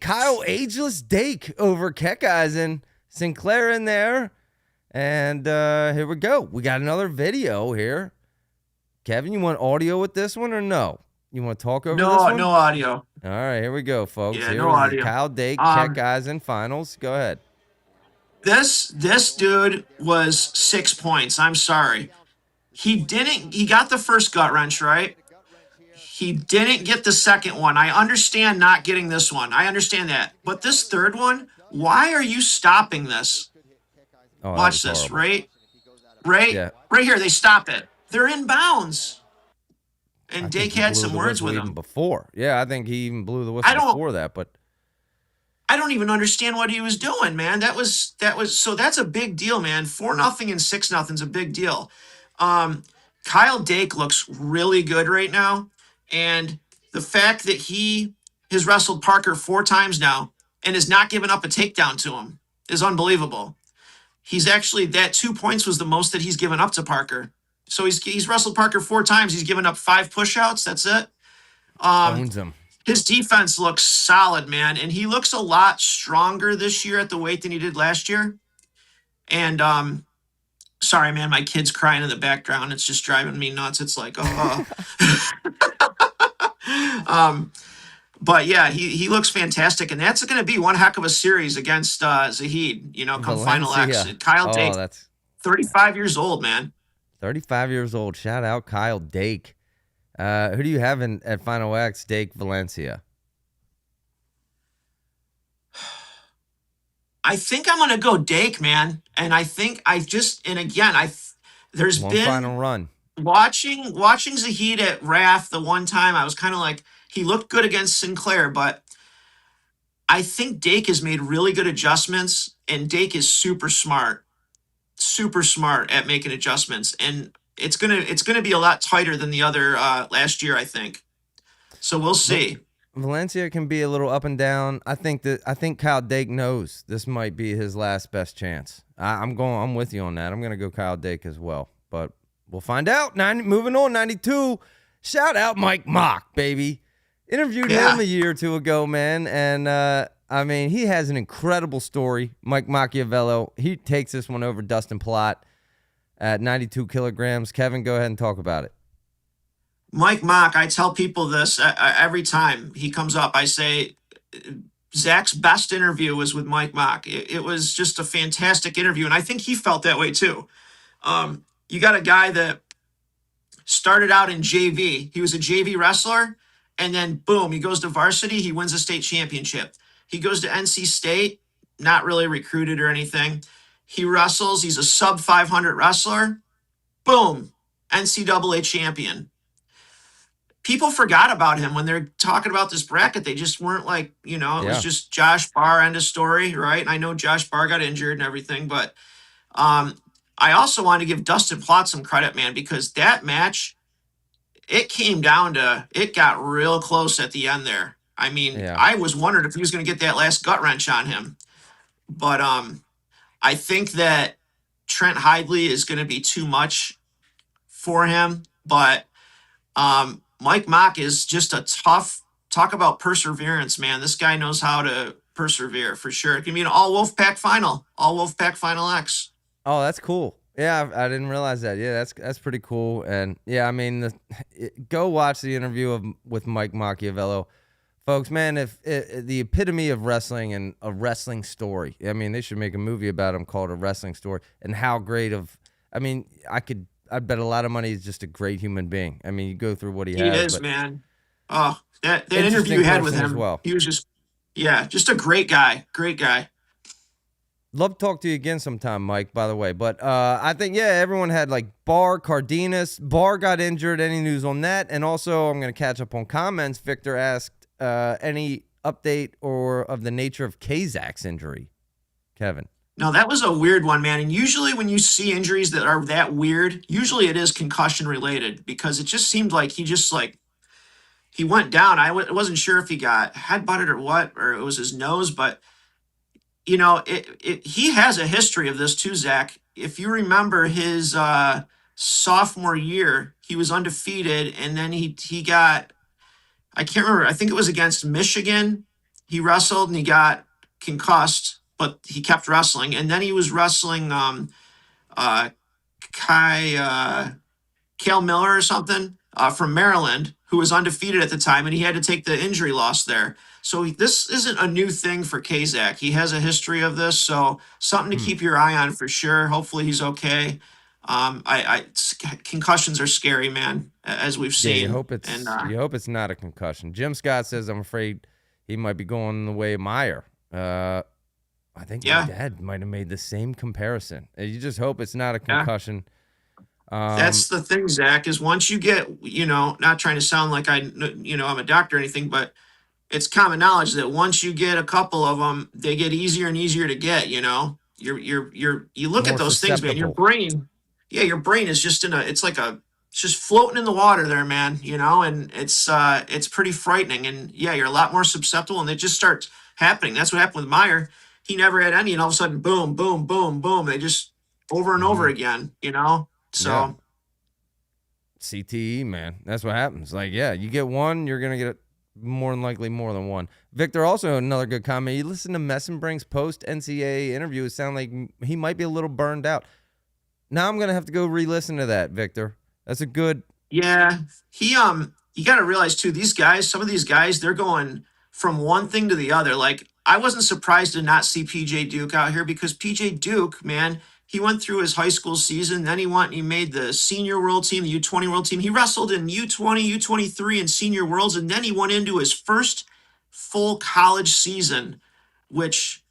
Kyle Ageless Dake over Keckeisen. Sinclair in there. And here we go. We got another video here. Kevin, you want audio with this one or no? You want to talk over this one? No audio. All right, here we go, folks. Yeah, Here's no audio. Kyle Dake, Keckeisen finals. Go ahead. This dude was 6 points. I'm sorry. He got the first gut wrench, right? He didn't get the second one. I understand not getting this one. I understand that. But this third one, why are you stopping this? Oh, watch this, horrible. Right Yeah. Right here. They stop it. They're in bounds. And Dake had some words with him before. Yeah, I think he even blew the whistle before that. But I don't even understand what he was doing, man. That was so that's a big deal, man. 4-0 and 6-0 is a big deal. Kyle Dake looks really good right now, and the fact that he has wrestled Parker 4 times now and has not given up a takedown to him is unbelievable. He's actually that 2 points was the most that he's given up to Parker. So he's wrestled Parker 4 times. He's given up 5 push-outs. That's it. Owns him. His defense looks solid, man. And he looks a lot stronger this year at the weight than he did last year. And sorry, man, my kid's crying in the background. It's just driving me nuts. It's like, but yeah, he looks fantastic. And that's going to be one heck of a series against Zahid, come Valencia. Final X. Kyle Dake, that's 35 years old, man. 35 years old. Shout out Kyle Dake. Who do you have at Final X? Dake, Valencia. I think I'm gonna go Dake, man. And I think there's one been final run. Watching Zahid at RAF the one time, I was kind of like, he looked good against Sinclair, but I think Dake has made really good adjustments, and Dake is super smart at making adjustments, and it's gonna be a lot tighter than the other last year, I think. So we'll see. Valencia can be a little up and down. I think Kyle Dake knows this might be his last best chance. I'm with you on that. I'm gonna go Kyle Dake as well, but we'll find out. Moving on, 92. Shout out Mike Mock, baby. Interviewed Yeah. him a year or two ago, man, and I mean, he has an incredible story. Mike Machiavello, he takes this one over Dustin Plott at 92 kilograms. Kevin, go ahead and talk about it. Mike Mock, I tell people this every time he comes up. I say, Zach's best interview was with Mike Mock. It was just a fantastic interview, and I think he felt that way too. You got a guy that started out in JV. He was a JV wrestler, and then boom, he goes to varsity. He wins a state championship. He goes to NC State, not really recruited or anything. He wrestles. He's a sub 500 wrestler. Boom, NCAA champion. People forgot about him when they're talking about this bracket. They just weren't like, it was just Josh Barr, end of story, right? And I know Josh Barr got injured and everything, but I also want to give Dustin Plott some credit, man, because that match, it came down to, it got real close at the end there. I mean, I was wondering if he was going to get that last gut wrench on him. But I think that Trent Hidley is going to be too much for him. But Mike Mock is just a tough, talk about perseverance, man. This guy knows how to persevere for sure. It can be an all Wolfpack final X. Oh, that's cool. Yeah, I didn't realize that. Yeah, that's pretty cool. And yeah, I mean, go watch the interview with Mike Machiavello, folks. Man, if the epitome of wrestling and a wrestling story. I mean, they should make a movie about him called A Wrestling Story. And how great of. I mean, I'd bet a lot of money he's just a great human being. I mean, you go through what he has. He is, man. Oh, that interview you had with him, he was just, just a great guy. Great guy. Love to talk to you again sometime, Mike, by the way. But I think, everyone had like Barr, Cardenas. Barr got injured. Any news on that? And also, I'm going to catch up on comments. Victor asked any update or of the nature of Kazak's injury. Kevin. No, that was a weird one, man. And usually when you see injuries that are that weird, usually it is concussion related, because it just seemed like he went down. I wasn't sure if he got headbutted or what, or it was his nose, but he has a history of this too, Zach. If you remember his sophomore year, he was undefeated, and then he got, I can't remember, I think it was against Michigan. He wrestled and he got concussed, but he kept wrestling. And then he was wrestling Cale Miller or something from Maryland, who was undefeated at the time, and he had to take the injury loss there. So this isn't a new thing for Kazak. He has a history of this, so something to keep your eye on for sure. Hopefully he's okay. Concussions are scary, man, as we've seen. You hope it's not a concussion. Jim Scott says, I'm afraid he might be going the way of Meyer. I think my dad might have made the same comparison. You just hope it's not a concussion. That's the thing, Zach, is once you get, not trying to sound like I'm a doctor or anything, but it's common knowledge that once you get a couple of them, they get easier and easier to get, you look at those things, man, your brain is just it's just floating in the water there, man, and it's pretty frightening. And you're a lot more susceptible, and it just starts happening. That's what happened with Meyer. He never had any, and all of a sudden, boom, boom, boom, boom. They just over and over again, So CTE, man, that's what happens. Like, you get one, you're gonna get more than likely more than one. Victor, also another good comment. You listen to Messenbrink's post NCAA interview. It sounded like he might be a little burned out. Now I'm gonna have to go re-listen to that, Victor. That's a good. Yeah, he you got to realize too, some of these guys, they're going from one thing to the other. Like, I wasn't surprised to not see PJ Duke out here, because PJ Duke, man, he went through his high school season, then he made the senior world team, the U20 world team. He wrestled in U20, U23, and senior worlds, and then he went into his first full college season, which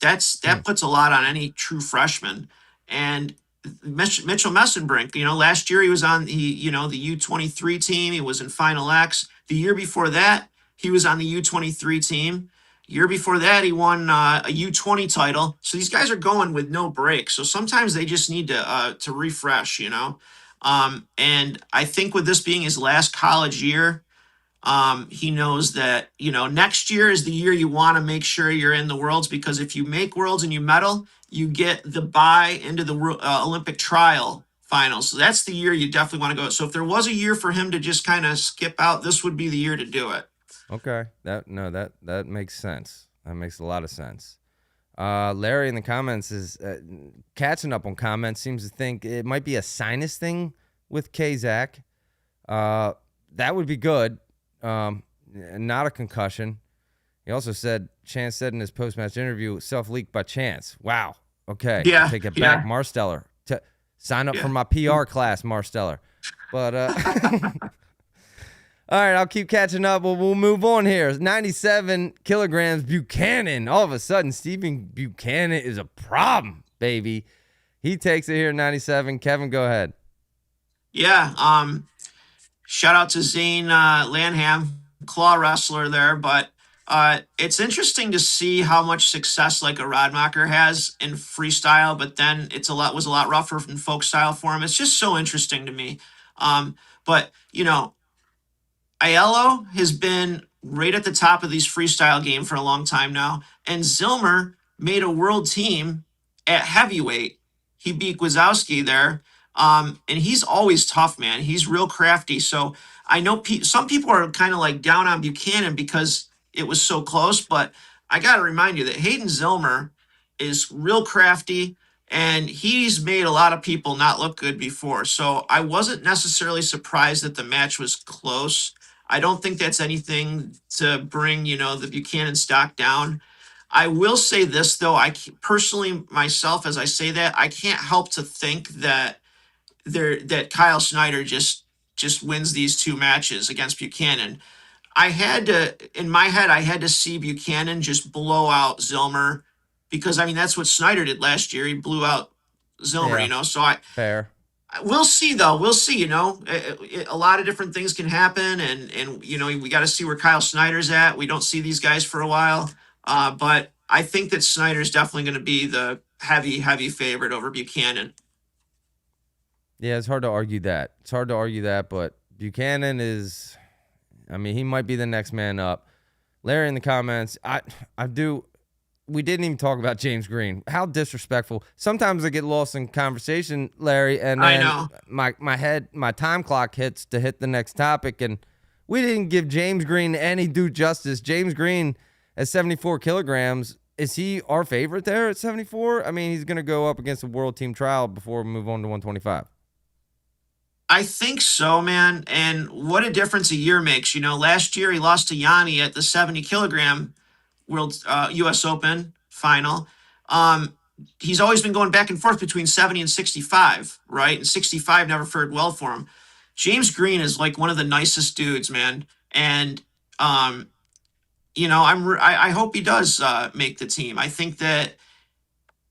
that puts a lot on any true freshman. And Mitchell Messenbrink, last year he was on the U23 team. He was in Final X. The year before that, he was on the U23 team. Year before that, he won a U20 title. So these guys are going with no break. So sometimes they just need to refresh, And I think with this being his last college year, he knows that, next year is the year you want to make sure you're in the Worlds, because if you make Worlds and you medal, you get the bye into the Olympic trial finals. So that's the year you definitely want to go. So if there was a year for him to just kind of skip out, this would be the year to do it. Okay. That makes sense. That makes a lot of sense. Larry in the comments is catching up on comments. Seems to think it might be a sinus thing with Kazak. That would be good. Not a concussion. He also said, Chance said in his post-match interview, self-leaked by Chance. Wow. Okay. Yeah, Take it yeah. back, Marsteller. Sign up for my PR class, Marsteller. But all right, I'll keep catching up. We'll move on here. 97 kilograms, Buchanan. All of a sudden, Stephen Buchanan is a problem, baby. He takes it here at 97. Kevin, go ahead. Yeah. Shout out to Zane Lanham, claw wrestler there. But it's interesting to see how much success like a Rodmacher has in freestyle, but then was a lot rougher in folk style for him. It's just so interesting to me. But Aiello has been right at the top of these freestyle game for a long time now. And Zilmer made a world team at heavyweight. He beat Gwazowski there. And he's always tough, man. He's real crafty. So I know some people are kind of like down on Buchanan because it was so close. But I got to remind you that Hayden Zilmer is real crafty. And he's made a lot of people not look good before. So I wasn't necessarily surprised that the match was close. I don't think that's anything to bring, the Buchanan stock down. I will say this, though. Personally, myself, as I say that, I can't help to think that Kyle Snyder just wins these two matches against Buchanan. In my head, I had to see Buchanan just blow out Zilmer because, that's what Snyder did last year. He blew out Zilmer, Yeah. So Fair. we'll see, though. We'll see, a lot of different things can happen. And we got to see where Kyle Snyder's at. We don't see these guys for a while. But I think that Snyder's definitely going to be the heavy, heavy favorite over Buchanan. Yeah, it's hard to argue that. But Buchanan is, he might be the next man up. Larry in the comments, we didn't even talk about James Green. How disrespectful. Sometimes I get lost in conversation, Larry, and then I know. my time clock hits to hit the next topic, and we didn't give James Green any due justice. James Green at 74 kilograms, is he our favorite there at 74? He's going to go up against a world team trial before we move on to 125. I think so, man. And what a difference a year makes. Last year he lost to Yanni at the 70 kilogram World U.S. Open final. He's always been going back and forth between 70 and 65, right? And 65 never fared well for him. James Green is like one of the nicest dudes, man. And I hope he does make the team. I think that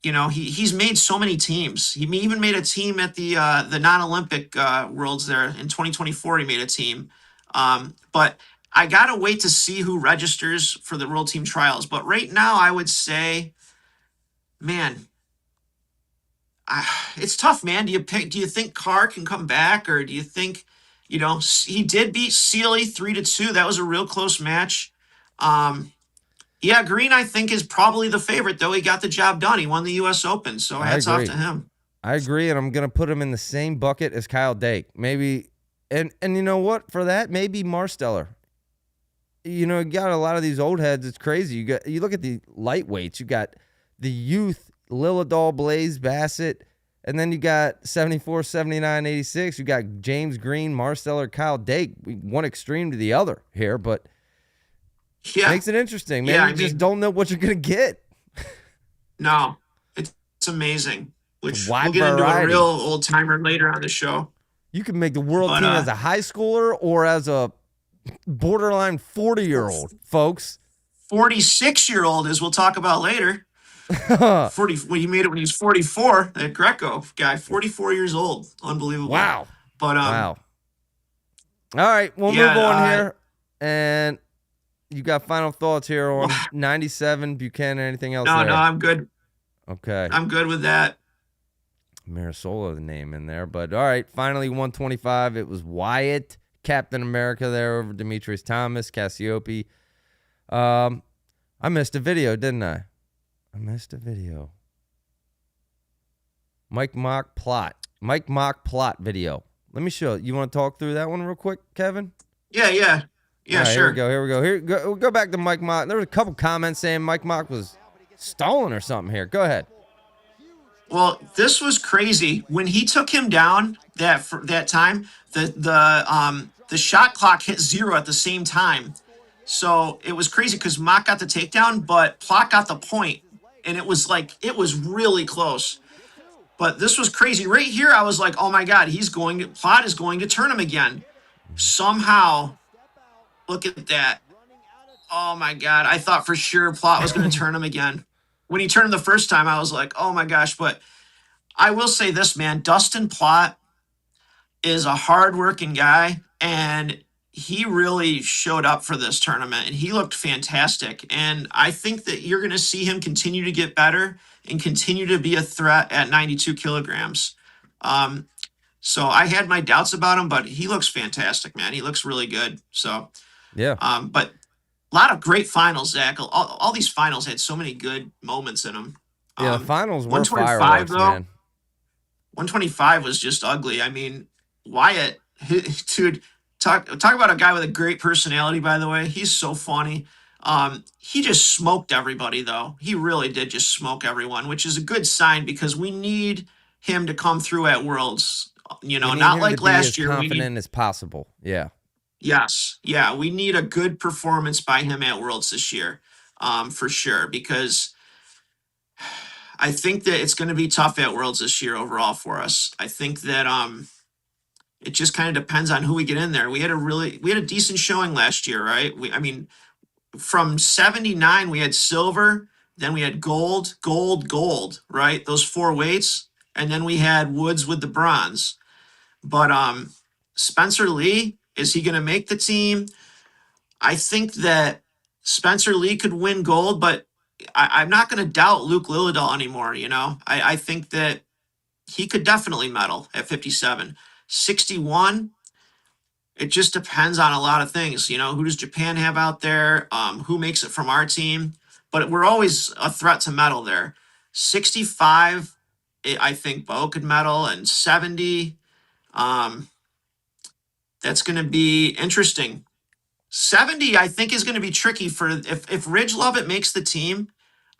he's made so many teams. He even made a team at the non-Olympic Worlds there in 2024. He made a team, but I gotta wait to see who registers for the World Team Trials. But right now, I would say, man, it's tough, man. Do you think Carr can come back, or do you think, he did beat Sealy 3-2. That was a real close match. Yeah, Green, I think, is probably the favorite, though. He got the job done. He won the U.S. Open, so hats off to him. I agree, and I'm going to put him in the same bucket as Kyle Dake. Maybe, and you know what? For that, maybe Marsteller. You got a lot of these old heads. It's crazy. You look at the lightweights. You got the youth, Lillidahl, Blaze, Bassett, and then you got 74, 79, 86. You got James Green, Marsteller, Kyle Dake. One extreme to the other here, but yeah, makes it interesting. Man, you just don't know what you're going to get. No, it's amazing. Which we'll get into a real old timer later on the show. You can make the world team as a high schooler or as a borderline 40-year-old, folks. 46-year-old, as we'll talk about later. 40. Well, he made it when he was 44. That Greco guy, 44 years old. Unbelievable. Wow. But wow. All right, we'll move on here. And you got final thoughts here on 97 Buchanan? Anything else? No, I'm good. Okay. I'm good with that. Marisola, the name in there. But all right, finally 125. It was Wyatt, Captain America there over Demetrius Thomas, Cassiope. I missed a video, didn't I? Mike Mock plot video. Let me show you. You want to talk through that one real quick, Kevin? Yeah. Yeah, All right, sure. Here we go. We'll go back to Mike Mock. There was a couple comments saying Mike Mock was stolen or something here. Go ahead. Well, this was crazy when he took him down that time. The shot clock hit 0 at the same time, so it was crazy because Mock got the takedown, but Plot got the point, and it was really close. But this was crazy right here. I was like, oh my god, Plot is going to turn him again somehow. Look at that. Oh my god, I thought for sure Plot was going to turn him again. When he turned him the first time, I was like, oh my gosh. But I will say this, man, Dustin Plot is a hardworking guy, and he really showed up for this tournament, and he looked fantastic. And I think that you're going to see him continue to get better and continue to be a threat at 92 kilograms. So I had my doubts about him, but he looks fantastic, man. He looks really good. So, Yeah. but a lot of great finals, Zach. All these finals had so many good moments in them. Yeah, the finals were 125 fireworks, though. man. 125 was just ugly. I mean, Wyatt, dude, talk about a guy with a great personality, by the way. He's so funny. He just smoked everybody, though. He really did just smoke everyone, which is a good sign because we need him to come through at Worlds. You know, We need not him like to last be year. as confident as possible. Yeah. Yes. Yeah, we need a good performance by him at Worlds this year, for sure, because I think that it's going to be tough at Worlds this year overall for us. I think that it just kind of depends on who we get in there. We had a decent showing last year, right? I mean, from 79 we had silver, then we had gold, right? Those 4 weights, and then we had Woods with the bronze. But Spencer Lee, is he going to make the team? I think that Spencer Lee could win gold, but I'm not going to doubt Luke Lillidahl anymore. You know, I think that he could definitely medal at 57. 61, it just depends on a lot of things. You know, who does Japan have out there? Who makes it from our team? But we're always a threat to medal there. 65, I think Bo could medal, and 70, that's going to be interesting. 70, I think, is going to be tricky for if Ridge Lovett makes the team.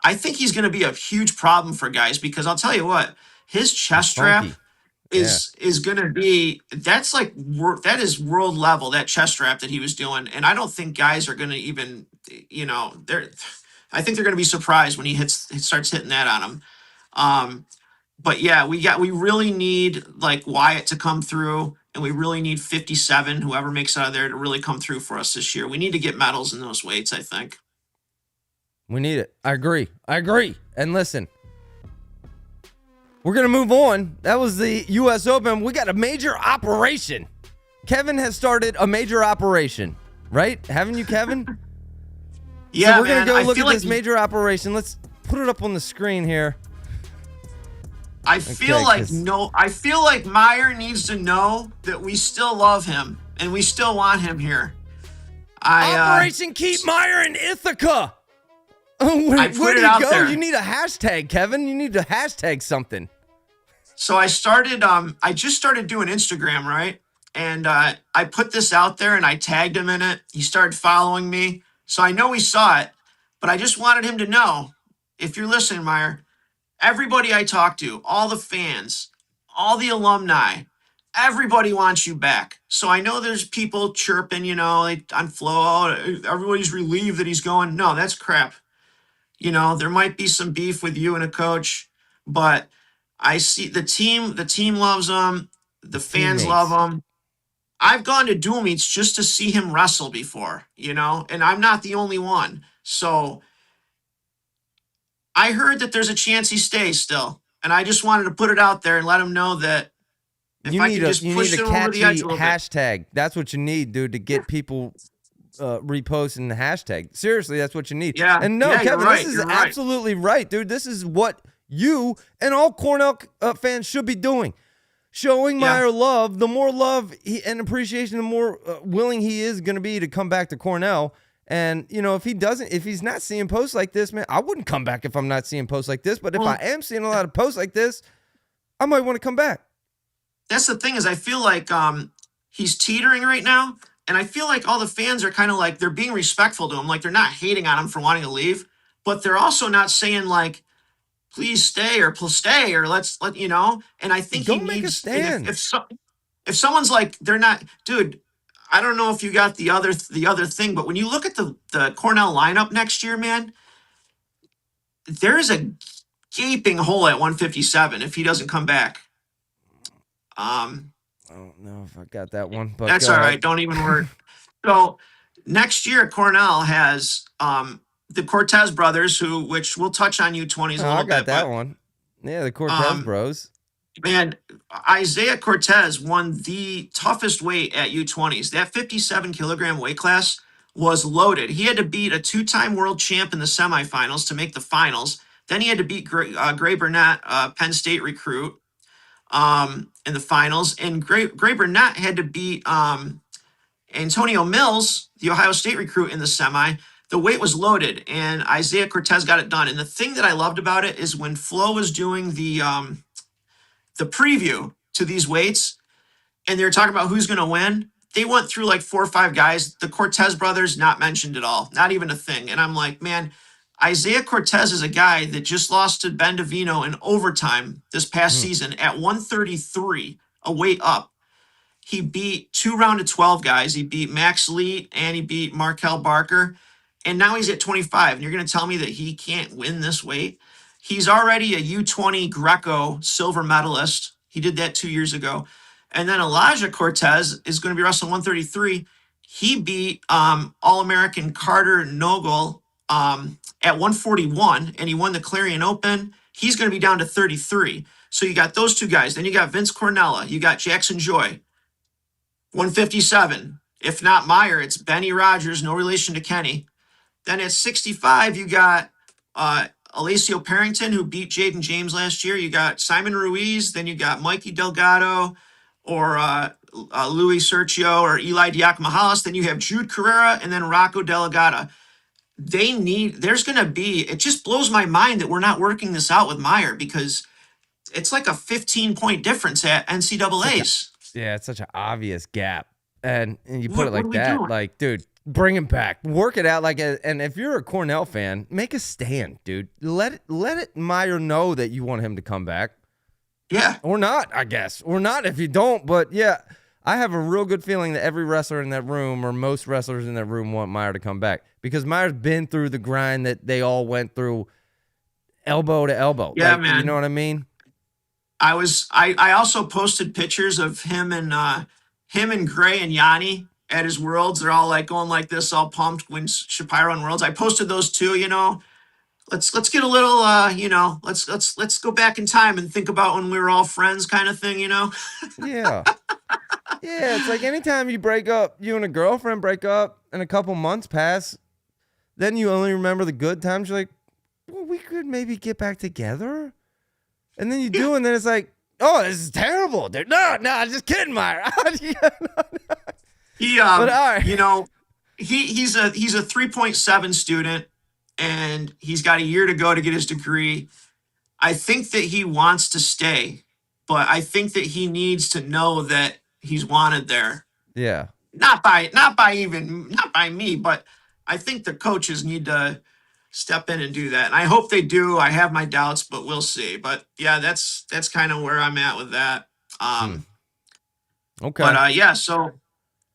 I think he's going to be a huge problem for guys because I'll tell you what, his chest strap is going to be that is world level, that chest strap that he was doing, and I don't think guys are going to even, you know, I think they're going to be surprised when he starts hitting that on him. But yeah, we really need like Wyatt to come through, and we really need 57, whoever makes out of there, to really come through for us this year. We need to get medals in those weights, I think. We need it. I agree. And listen, we're going to move on. That was the U.S. Open. We got a major operation. Kevin has started a major operation, right? Haven't you, Kevin? Yeah, so we're going to go look at like this major operation. Let's put it up on the screen here. I feel like Meyer needs to know that we still love him and we still want him here. Operation Keep Meyer in Ithaca. Where do you go? There. You need a hashtag, Kevin. You need to hashtag something. So I just started doing Instagram, right? And I put this out there and I tagged him in it. He started following me. So I know he saw it, but I just wanted him to know, if you're listening, Meyer, everybody I talk to, all the fans, all the alumni, everybody wants you back. So I know there's people chirping, you know, on Flow, everybody's relieved that he's going. No, that's crap. You know, there might be some beef with you and a coach, but I see the team loves him. The fans love him. I've gone to dual meets just to see him wrestle before, you know, and I'm not the only one. So I heard that there's a chance he stays still, and I just wanted to put it out there and let him know that if I could just push him over the edge a little bit. Hashtag. That's what you need, dude, to get people reposting the hashtag. Seriously, that's what you need. Yeah. And no, Kevin, right, this is absolutely right, dude. This is what you and all Cornell fans should be doing. Showing Meyer love. The more love and appreciation, the more willing he is going to be to come back to Cornell. And, you know, if he's not seeing posts like this, man, I wouldn't come back if I'm not seeing posts like this. But if I am seeing a lot of posts like this, I might want to come back. That's the thing, is I feel like he's teetering right now, And I feel like all the fans are kind of like, they're being respectful to him. Like they're not hating on him for wanting to leave, but they're also not saying like, please stay or stay or let's let, and I think Go he make a needs, and stand. if someone's like, they're not, dude, I don't know if you got the other thing, but when you look at the Cornell lineup next year, man, there is a gaping hole at 157 if he doesn't come back. I don't know if I got that one, but That's go all ahead. right. Don't even worry. So next year, Cornell has the Cortez brothers, which we'll touch on U20s a Oh, little I got bit. that But one. Yeah, the Cortez um, bros. man, Isaiah Cortez won the toughest weight at U20s. That 57-kilogram weight class was loaded. He had to beat a two-time world champ in the semifinals to make the finals. Then he had to beat Gray Burnett, Penn State recruit, in the finals. And Gray Burnett had to beat Antonio Mills, the Ohio State recruit, in the semi. The weight was loaded, and Isaiah Cortez got it done. And the thing that I loved about it is when Flo was doing the preview to these weights, and they were talking about who's going to win. They went through like 4 or 5 guys. The Cortez brothers, not mentioned at all, not even a thing. And I'm like, man, Isaiah Cortez is a guy that just lost to Ben Davino in overtime this past season at 133, a weight up. He beat 2 round of 12 guys. He beat Max Lee and he beat Markel Barker. And now he's at 25. And you're going to tell me that he can't win this weight? He's already a U20 Greco silver medalist. He did that 2 years ago. And then Elijah Cortez is going to be wrestling 133. He beat All-American Carter Nogel at 141, and he won the Clarion Open. He's going to be down to 33. So you got those 2 guys. Then you got Vince Cornella. You got Jackson Joy, 157. If not Meyer, it's Benny Rogers, no relation to Kenny. Then at 65, you got Alessio Parrington, who beat Jaden James last year. You got Simon Ruiz. Then you got Mikey Delgado or Louis Sergio or Eli Diakomahalis. Then you have Jude Carrera and then Rocco Delegata. There's going to be, it just blows my mind that we're not working this out with Meyer, because it's like a 15-point difference at NCAAs. Yeah, it's such an obvious gap. And you put it What like are we that, doing? like, dude, bring him back. Work it out and if you're a Cornell fan, make a stand, dude. Let it Meyer know that you want him to come back. Yeah. Or not, I guess. Or not if you don't, but yeah, I have a real good feeling that every wrestler in that room or most wrestlers in that room want Meyer to come back, because Meyer's been through the grind that they all went through elbow to elbow. Yeah, like, man. You know what I mean? I also posted pictures of him and Gray and Yanni at his Worlds. They're all like going like this, all pumped when Shapiro on Worlds. I posted those too. Let's get a little let's go back in time and think about when we were all friends, kind of thing. Yeah. Yeah, it's like anytime you break up, you and a girlfriend break up and a couple months pass, then you only remember the good times. You're like, well, we could maybe get back together. And then you do, and then it's like, oh, this is terrible, dude. No, just kidding, Meyer. He But all right. he's a 3.7 student, and he's got a year to go to get his degree. I think that he wants to stay, but I think that he needs to know that he's wanted there. Yeah. Not by me, but I think the coaches need to step in and do that. And I hope they do. I have my doubts, but we'll see. But yeah, that's kind of where I'm at with that. Okay. But yeah, so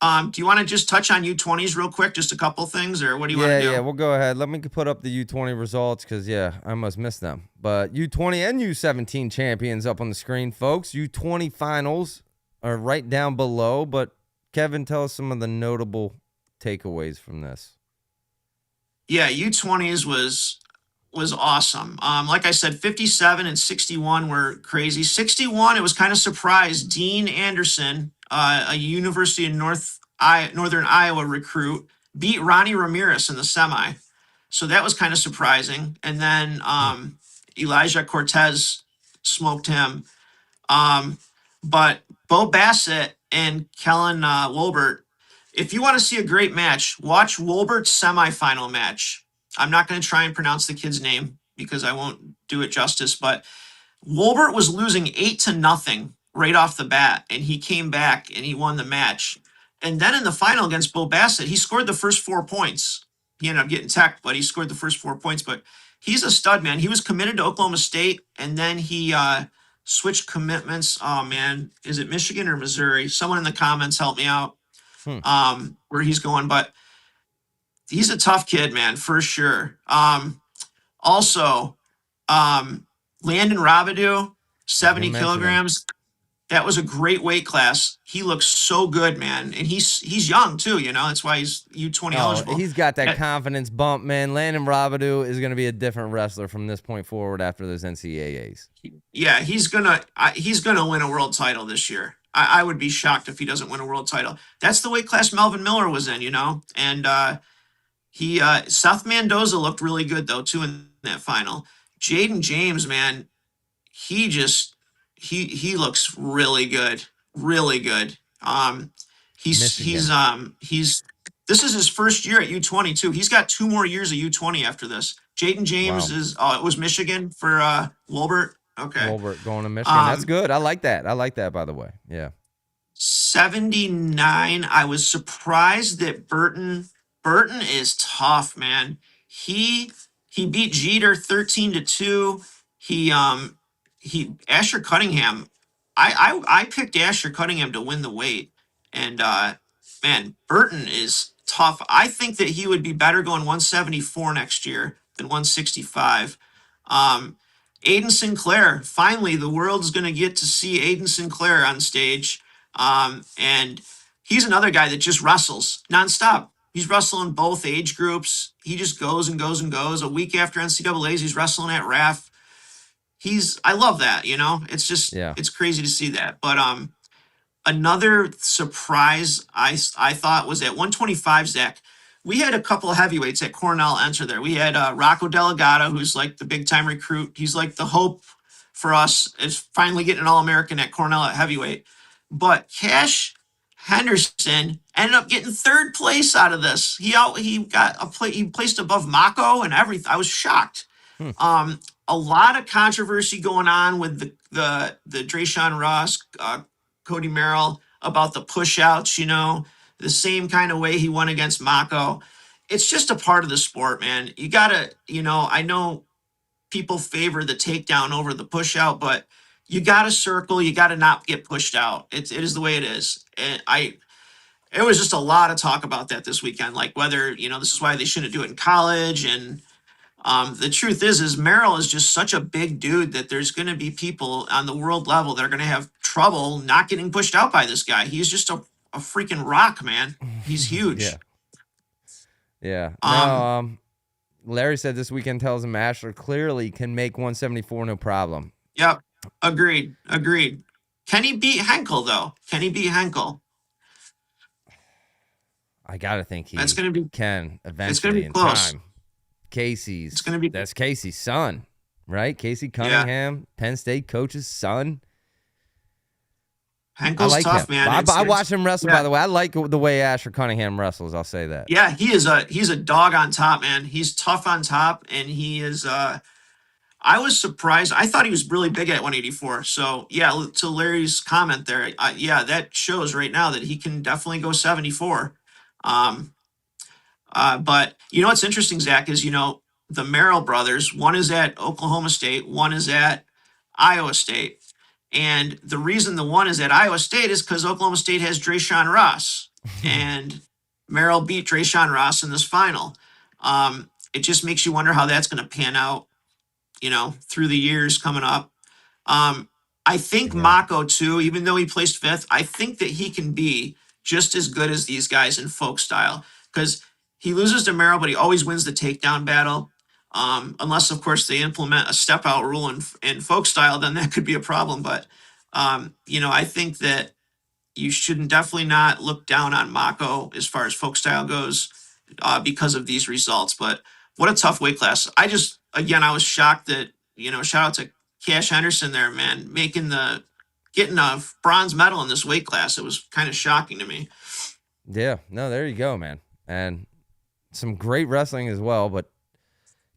do you want to just touch on U20s real quick? Just a couple things, or what do you want to do? Yeah, we'll go ahead. Let me put up the U20 results because, yeah, I must miss them. But U20 and U17 champions up on the screen, folks. U20 finals are right down below. But, Kevin, tell us some of the notable takeaways from this. Yeah, U20s was awesome. Like I said, 57 and 61 were crazy. 61, it was kind of surprised. Dean Anderson, a University of Northern Iowa recruit, beat Ronnie Ramirez in the semi. So that was kind of surprising. And then Elijah Cortez smoked him. But Bo Bassett and Kellen Wolbert, if you want to see a great match, watch Wolbert's semifinal match. I'm not going to try and pronounce the kid's name because I won't do it justice, but Wolbert was losing 8-0 right off the bat, and he came back and he won the match. And then in the final against Bo Bassett, he scored the first 4 points. He ended up getting teched, but he scored the first 4 points. But he's a stud, man. He was committed to Oklahoma State, and then he switched commitments. Oh, man. Is it Michigan or Missouri? Someone in the comments help me out where he's going. But he's a tough kid, man, for sure. Also, Landon Robidoux, 70 kilograms. That was a great weight class. He looks so good, man. And he's young too, you know. That's why he's U20 eligible. He's got that confidence bump, man. Landon Robidoux is going to be a different wrestler from this point forward after those NCAAs. Yeah, he's gonna win a world title this year. I would be shocked if he doesn't win a world title. That's the weight class Melvin Miller was in, you know. And Seth Mendoza looked really good though too in that final. Jaden James, man, he looks really good, really good. He's this is his first year at U20 too. He's got 2 more years of U20 after this. Jaden James is it was Michigan for Wolbert. Okay, Wolbert going to Michigan. That's good. I like that. By the way. Yeah. 79. I was surprised that Burton is tough, man. He beat Jeter 13-2. He Asher Cunningham. I picked Asher Cunningham to win the weight, and man, Burton is tough. I think that he would be better going 174 next year than 165. Aiden Sinclair. Finally, the world's going to get to see Aiden Sinclair on stage, and he's another guy that just wrestles nonstop. He's wrestling both age groups. He just goes and goes and goes. A week after NCAAs, he's wrestling at RAF. I love that, you know. It's just it's crazy to see that. But another surprise I thought was at 125, Zach. We had a couple of heavyweights at Cornell enter there. We had Rocco Delgado, who's like the big time recruit. He's like the hope for us is finally getting an All-American at Cornell at heavyweight. But Cash Henderson ended up getting 3rd place out of this. He placed above Mako and everything. I was shocked. A lot of controversy going on with the Drayshawn Ross, Cody Merrill about the push-outs, you know, the same kind of way he won against Mako. It's just a part of the sport, man. You got to, you know, I know people favor the takedown over the push-out, but you got to circle. You got to not get pushed out. It is the way it is. And it was just a lot of talk about that this weekend, like whether, you know, this is why they shouldn't do it in college. And the truth is Merrill is just such a big dude that there's going to be people on the world level that are going to have trouble not getting pushed out by this guy. He's just a freaking rock, man. He's huge. Yeah. No, Larry said this weekend tells him Ashler clearly can make 174 no problem. Yep. Agreed. Can he beat Henkel, though? Can he beat Henkel? I got to think can eventually. It's going to be close. Time. That's Casey's son, right? Casey Cunningham, Penn State coach's son. Henkel's tough, him. man. I watch him wrestle, by the way. I like the way Asher Cunningham wrestles. I'll say that. Yeah, he's a dog on top, man. He's tough on top, and he is. I was surprised. I thought he was really big at 184. So yeah, to Larry's comment there, that shows right now that he can definitely go 74. But you know what's interesting, Zach, is the Merrill brothers. One is at Oklahoma State. One is at Iowa State. And the reason the one is at Iowa State is because Oklahoma State has Drayshawn Ross, and Merrill beat Drayshawn Ross in this final. It just makes you wonder how that's going to pan out, through the years coming up. I think Mako too, even though he placed 5th, I think that he can be just as good as these guys in folk style, because he loses to Merrill, but he always wins the takedown battle. Unless, of course, they implement a step-out rule in folk style, then that could be a problem. But, I think that you shouldn't definitely not look down on Mako as far as folk style goes because of these results. But what a tough weight class. I was shocked that, shout out to Cash Henderson there, man, getting a bronze medal in this weight class. It was kind of shocking to me. Yeah, no, there you go, man. And some great wrestling as well, but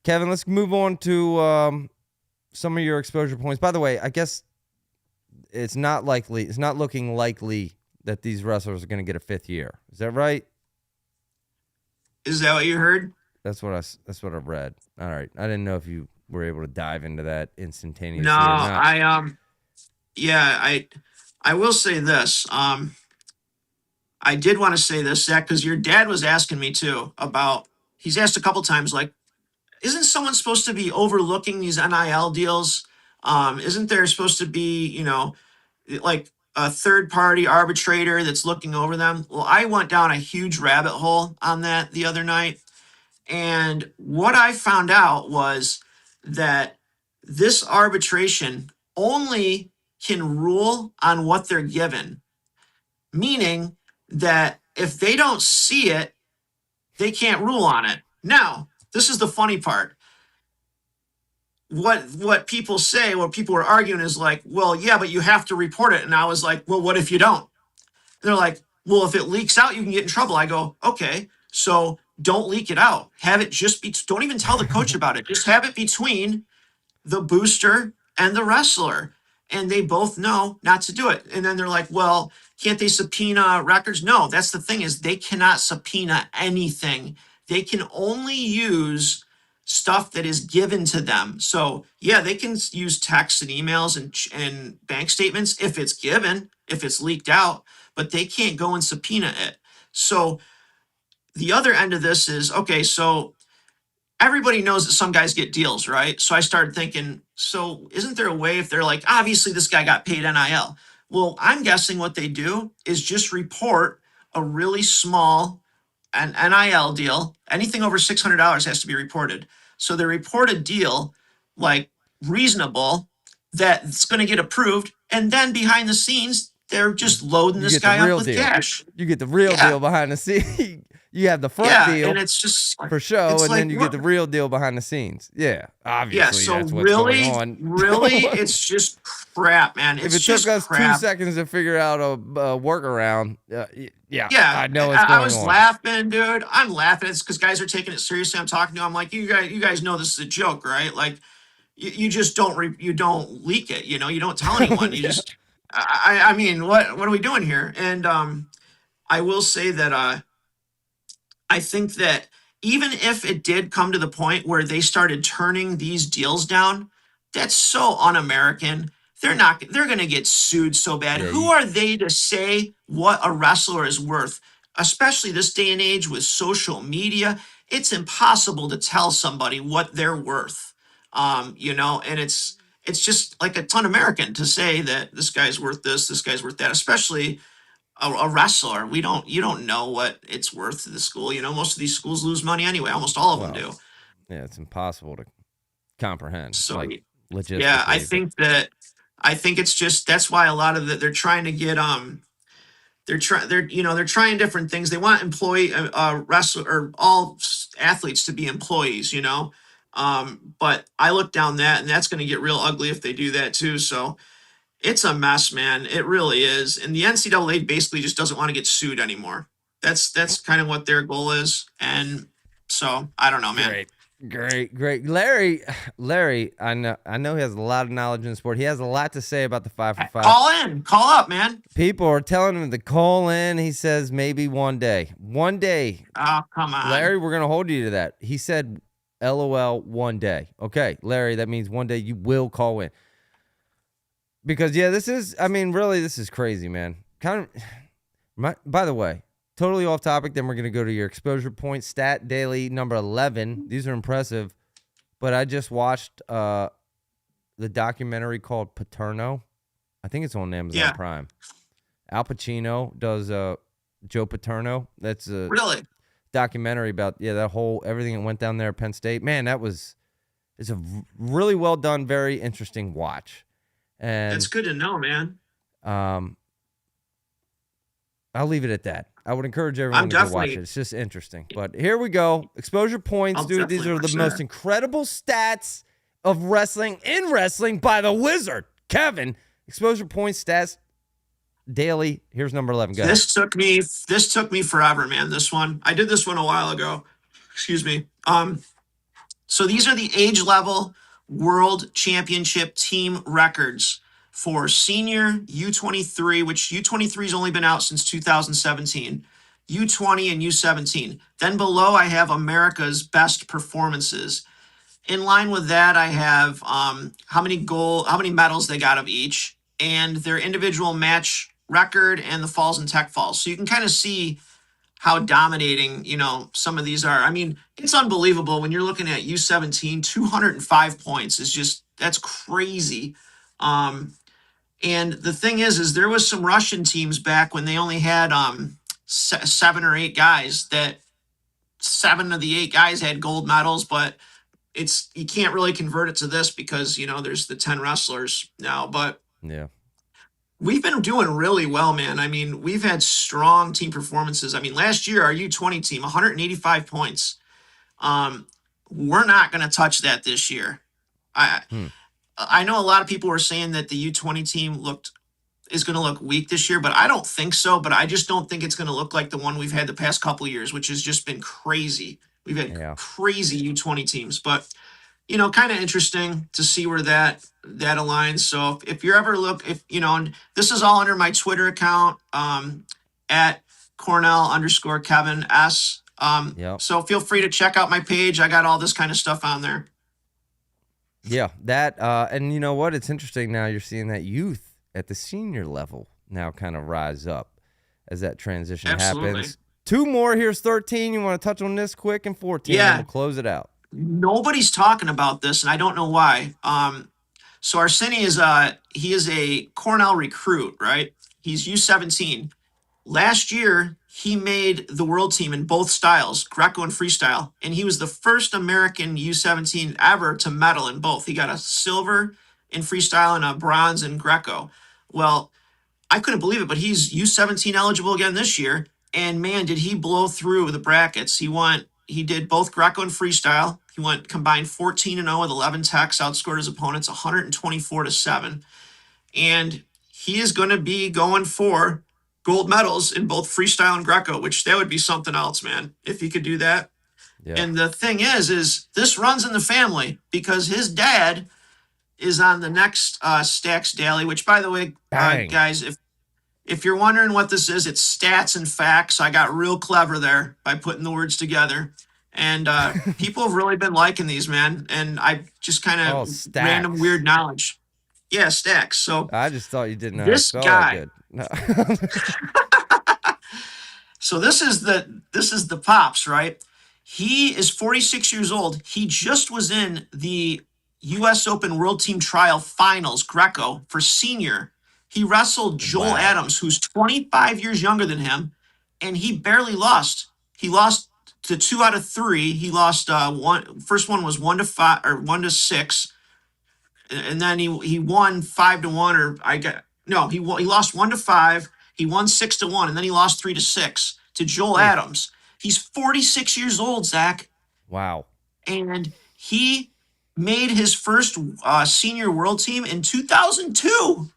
Kevin, let's move on to some of your exposure points. By the way, I guess it's not looking likely that these wrestlers are going to get a 5th year. Is that right? Is that what you heard? That's what I read. All right. I didn't know if you were able to dive into that instantaneously No, or not. I will say this. I did want to say this, Zach, because your dad was asking me too about. He's asked a couple times, like, isn't someone supposed to be overlooking these NIL deals? Isn't there supposed to be, like a third party arbitrator that's looking over them? Well, I went down a huge rabbit hole on that the other night. And what I found out was that this arbitration only can rule on what they're given, meaning that if they don't see it, they can't rule on it. Now, this is the funny part. What people say, what people were arguing is like, well, yeah, but you have to report it. And I was like, well, what if you don't? They're like, well, if it leaks out, you can get in trouble. I go, okay, so don't leak it out. Have it just be, don't even tell the coach about it. Just have it between the booster and the wrestler. And they both know not to do it. And then they're like, well, can't they subpoena records? No, that's the thing is they cannot subpoena anything. They can only use stuff that is given to them. So yeah, they can use texts and emails and bank statements if it's given, if it's leaked out, but they can't go and subpoena it. So the other end of this is, okay, so everybody knows that some guys get deals, right? So I started thinking, so isn't there a way if they're like, obviously this guy got paid NIL? Well, I'm guessing what they do is just report a really small an NIL deal. Anything over $600 has to be reported. So they report a deal like reasonable that's going to get approved. And then behind the scenes, they're just loading this guy up with cash. You get the real deal behind the scenes. You have the front deal, and it's just for show, and then you get the real deal behind the scenes. Yeah, obviously, so that's what's going on. Really, it's just crap, man. It's if it took us crap. 2 seconds to figure out a workaround, I know it's going on. I was laughing, dude. I'm laughing. It's because guys are taking it seriously. I'm talking to them. I'm like, you guys know this is a joke, right? Like, you just don't you don't leak it. You don't tell anyone. You just. I mean, what are we doing here? And I will say that I think that even if it did come to the point where they started turning these deals down, that's so un-American. They're going to get sued so bad. Who are they to say what a wrestler is worth? Especially this day and age with social media, it's impossible to tell somebody what they're worth. And it's just like a ton American to say that this guy's worth this guy's worth that, especially a wrestler. You don't know what it's worth to the school. Most of these schools lose money anyway. Almost all of them do. Yeah, it's impossible to comprehend. So, like, logistically. Yeah, I think it's just that's why a lot of they're trying to get they're trying different things. They want employee wrestler or all athletes to be employees. But I look down that, and that's going to get real ugly if they do that too. So. It's a mess, man. It really is. And the NCAA basically just doesn't want to get sued anymore. That's kind of what their goal is. And so I don't know, man. Great. Larry, I know he has a lot of knowledge in the sport. He has a lot to say about the 5 for 5. Call up, man. People are telling him to call in. He says maybe one day. Oh, come on. Larry, we're going to hold you to that. He said, LOL, one day. Okay, Larry, that means one day you will call in. Because, this is crazy, man. By the way, totally off topic, then we're going to go to your exposure point stat daily number 11. These are impressive. But I just watched the documentary called Paterno. I think it's on Amazon Prime. Al Pacino does Joe Paterno. That's a documentary about, that whole, everything that went down there at Penn State. Man, it's a really well done, very interesting watch. And that's good to know, man. I'll leave it at that. I would encourage everyone to go watch it. It's just interesting. But here we go. Exposure points, dude. These are the most incredible stats of wrestling by the Wizard. Kevin, exposure points stats daily. Here's number 11. Go ahead. This took me forever, man. This one. I did this one a while ago. Excuse me. So these are the age level World Championship team records for senior, U23, which U23 has only been out since 2017, U20 and U17. Then below, I have America's best performances. In line with that, I have how many medals they got of each, and their individual match record and the falls and tech falls. So you can kind of see how dominating, some of these are. I mean, it's unbelievable when you're looking at U17, 205 points is just, that's crazy. And the thing is there was some Russian teams back when they only had 7 or 8 guys, that 7 of the 8 guys had gold medals, but you can't really convert it to this because, there's the 10 wrestlers now, but yeah. We've been doing really well, man. I mean, we've had strong team performances. I mean, last year, our U20 team, 185 points. We're not going to touch that this year. I know a lot of people were saying that the U20 team is going to look weak this year, but I don't think so. But I just don't think it's going to look like the one we've had the past couple of years, which has just been crazy. We've had crazy U20 teams, but kind of interesting to see where that aligns. So if you ever look, and this is all under my Twitter account, at Cornell_Kevin S. So feel free to check out my page. I got all this kind of stuff on there. Yeah, that, and you know what? It's interesting now you're seeing that youth at the senior level now kind of rise up as that transition happens. 2 more. Here's 13. You want to touch on this quick, and 14, and we'll close it out. Nobody's talking about this, and I don't know why. So Arseny he is a Cornell recruit, right? He's U17. Last year, he made the world team in both styles, Greco and freestyle, and he was the first American U17 ever to medal in both. He got a silver in freestyle and a bronze in Greco. Well, I couldn't believe it, but he's U17 eligible again this year, and man, did he blow through the brackets. He did both Greco and freestyle. He went combined 14-0 with 11 techs, outscored his opponents 124-7. And he is going to be going for gold medals in both freestyle and Greco, which that would be something else, man, if he could do that. Yeah. And the thing is this runs in the family because his dad is on the next Stacks Daily, which, by the way, guys, if you're wondering what this is, it's stats and facts. I got real clever there by putting the words together. And people have really been liking these, man. And I just kind of random weird knowledge. Yeah, Stacks. So I just thought you didn't know this guy. No. So this is the Pops, right? He is 46 years old. He just was in the U.S. Open World Team Trial Finals, Greco, for senior. He wrestled Joel Adams, who's 25 years younger than him, and he barely lost. He lost to 2 out of 3. He lost one. First one was 1-5 or 1-6, and then he won 5-1. He lost 1-5. He won 6-1, and then he lost 3-6 to Joel Adams. He's 46 years old, Zach. Wow. And he made his first senior world team in 2002.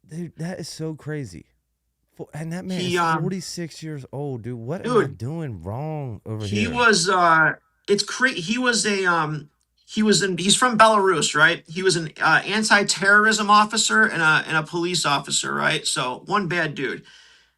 Dude, that is so crazy. And that man is 46 years old, dude. What am I doing wrong over here? He was it's crazy. He's from Belarus, right? He was an anti-terrorism officer and a police officer, right? So one bad dude.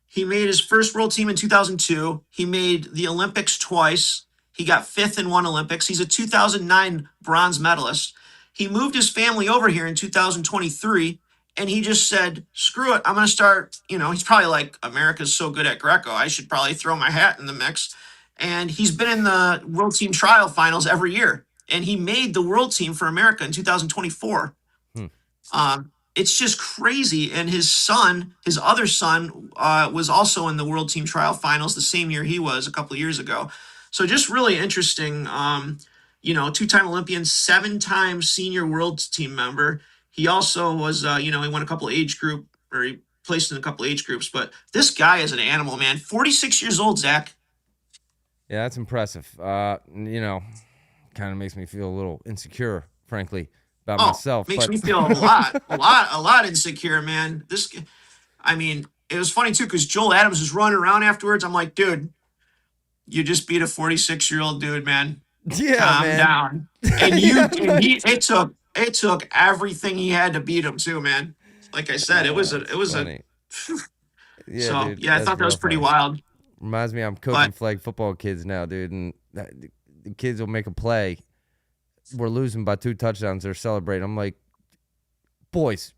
He made his first world team in 2002. He made the Olympics twice. He got 5th in one Olympics. He's a 2009 bronze medalist. He moved his family over here in 2023. And he just said, screw it, I'm going to start, he's probably like, America's so good at Greco, I should probably throw my hat in the mix. And he's been in the World Team Trial Finals every year. And he made the World Team for America in 2024. It's just crazy. And his other son, was also in the World Team Trial Finals the same year he was a couple of years ago. So just really interesting, 2-time Olympian, 7-time senior world team member. He also was, he won a couple of he placed in a couple of age groups. But this guy is an animal, man. 46 years old, Zach. Yeah, that's impressive. Kind of makes me feel a little insecure, frankly, about myself. Makes me feel a lot insecure, man. It was funny too because Joel Adams was running around afterwards. I'm like, dude, you just beat a 46-year-old dude, man. Yeah, Calm down. And it took everything he had to beat him too, man. Like I said, it was funny. Yeah, so dude, yeah, I that's thought that was real pretty funny. wild. Reminds me, I'm coaching flag football kids now, dude, and the kids will make a play. We're losing by 2 touchdowns. They're celebrating. I'm like, boys,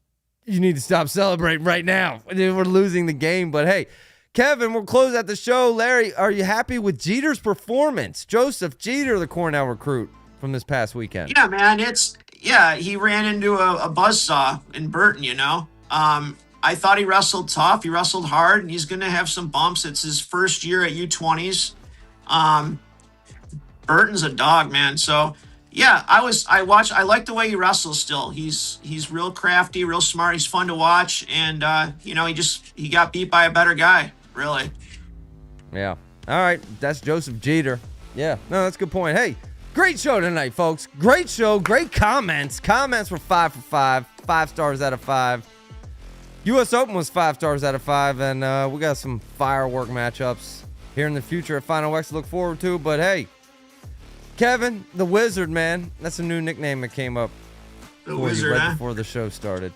you need to stop celebrating right now. We're losing the game. But hey, Kevin, we'll close out the show. Larry, are you happy with Jeter's performance? Joseph Jeter, the Cornell recruit from this past weekend. Yeah, man, he ran into a buzzsaw in Burton, you know. I thought he wrestled tough. He wrestled hard, and he's going to have some bumps. It's his first year at U20s. Burton's a dog, man. So yeah, I like the way he wrestles still. He's real crafty, real smart. He's fun to watch. And, he got beat by a better guy, really. Yeah. All right. That's Joseph Jeter. Yeah. No, that's a good point. Hey, great show tonight, folks. Great show. Great comments. Comments were 5 for 5. 5 stars out of 5. U.S. Open was 5 stars out of 5. And we got some firework matchups here in the future at Final X to look forward to. But hey, Kevin, the Wizard, man. That's a new nickname that came up The Wizard, right before the show started.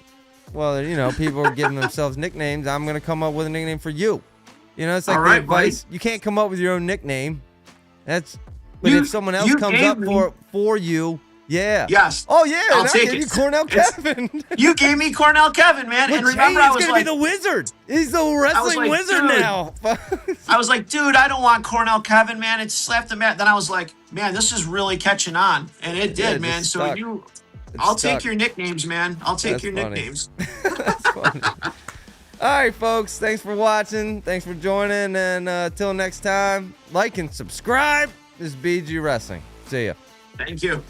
Well, people are giving themselves nicknames. I'm going to come up with a nickname for you. It's like All the right, advice. buddy. You can't come up with your own nickname. But if someone else comes up for you, yeah. Yes. Oh, yeah. I'll and I take gave it. you Cornell Kevin. You gave me Cornell Kevin, man. But And remember, Jay, I was gonna like, be the Wizard. He's the wrestling like, wizard dude. now. I was like, dude, I don't want Cornell Kevin, man. It slapped the mat. Then I was like, man, this is really catching on. And it Yeah, did, it man. just So stuck. I'll stuck. take your nicknames, man. I'll take That's your funny. nicknames. That's funny. All right, folks. Thanks for watching. Thanks for joining. And till next time, like and subscribe. This is BG Wrestling. See ya. Thank you.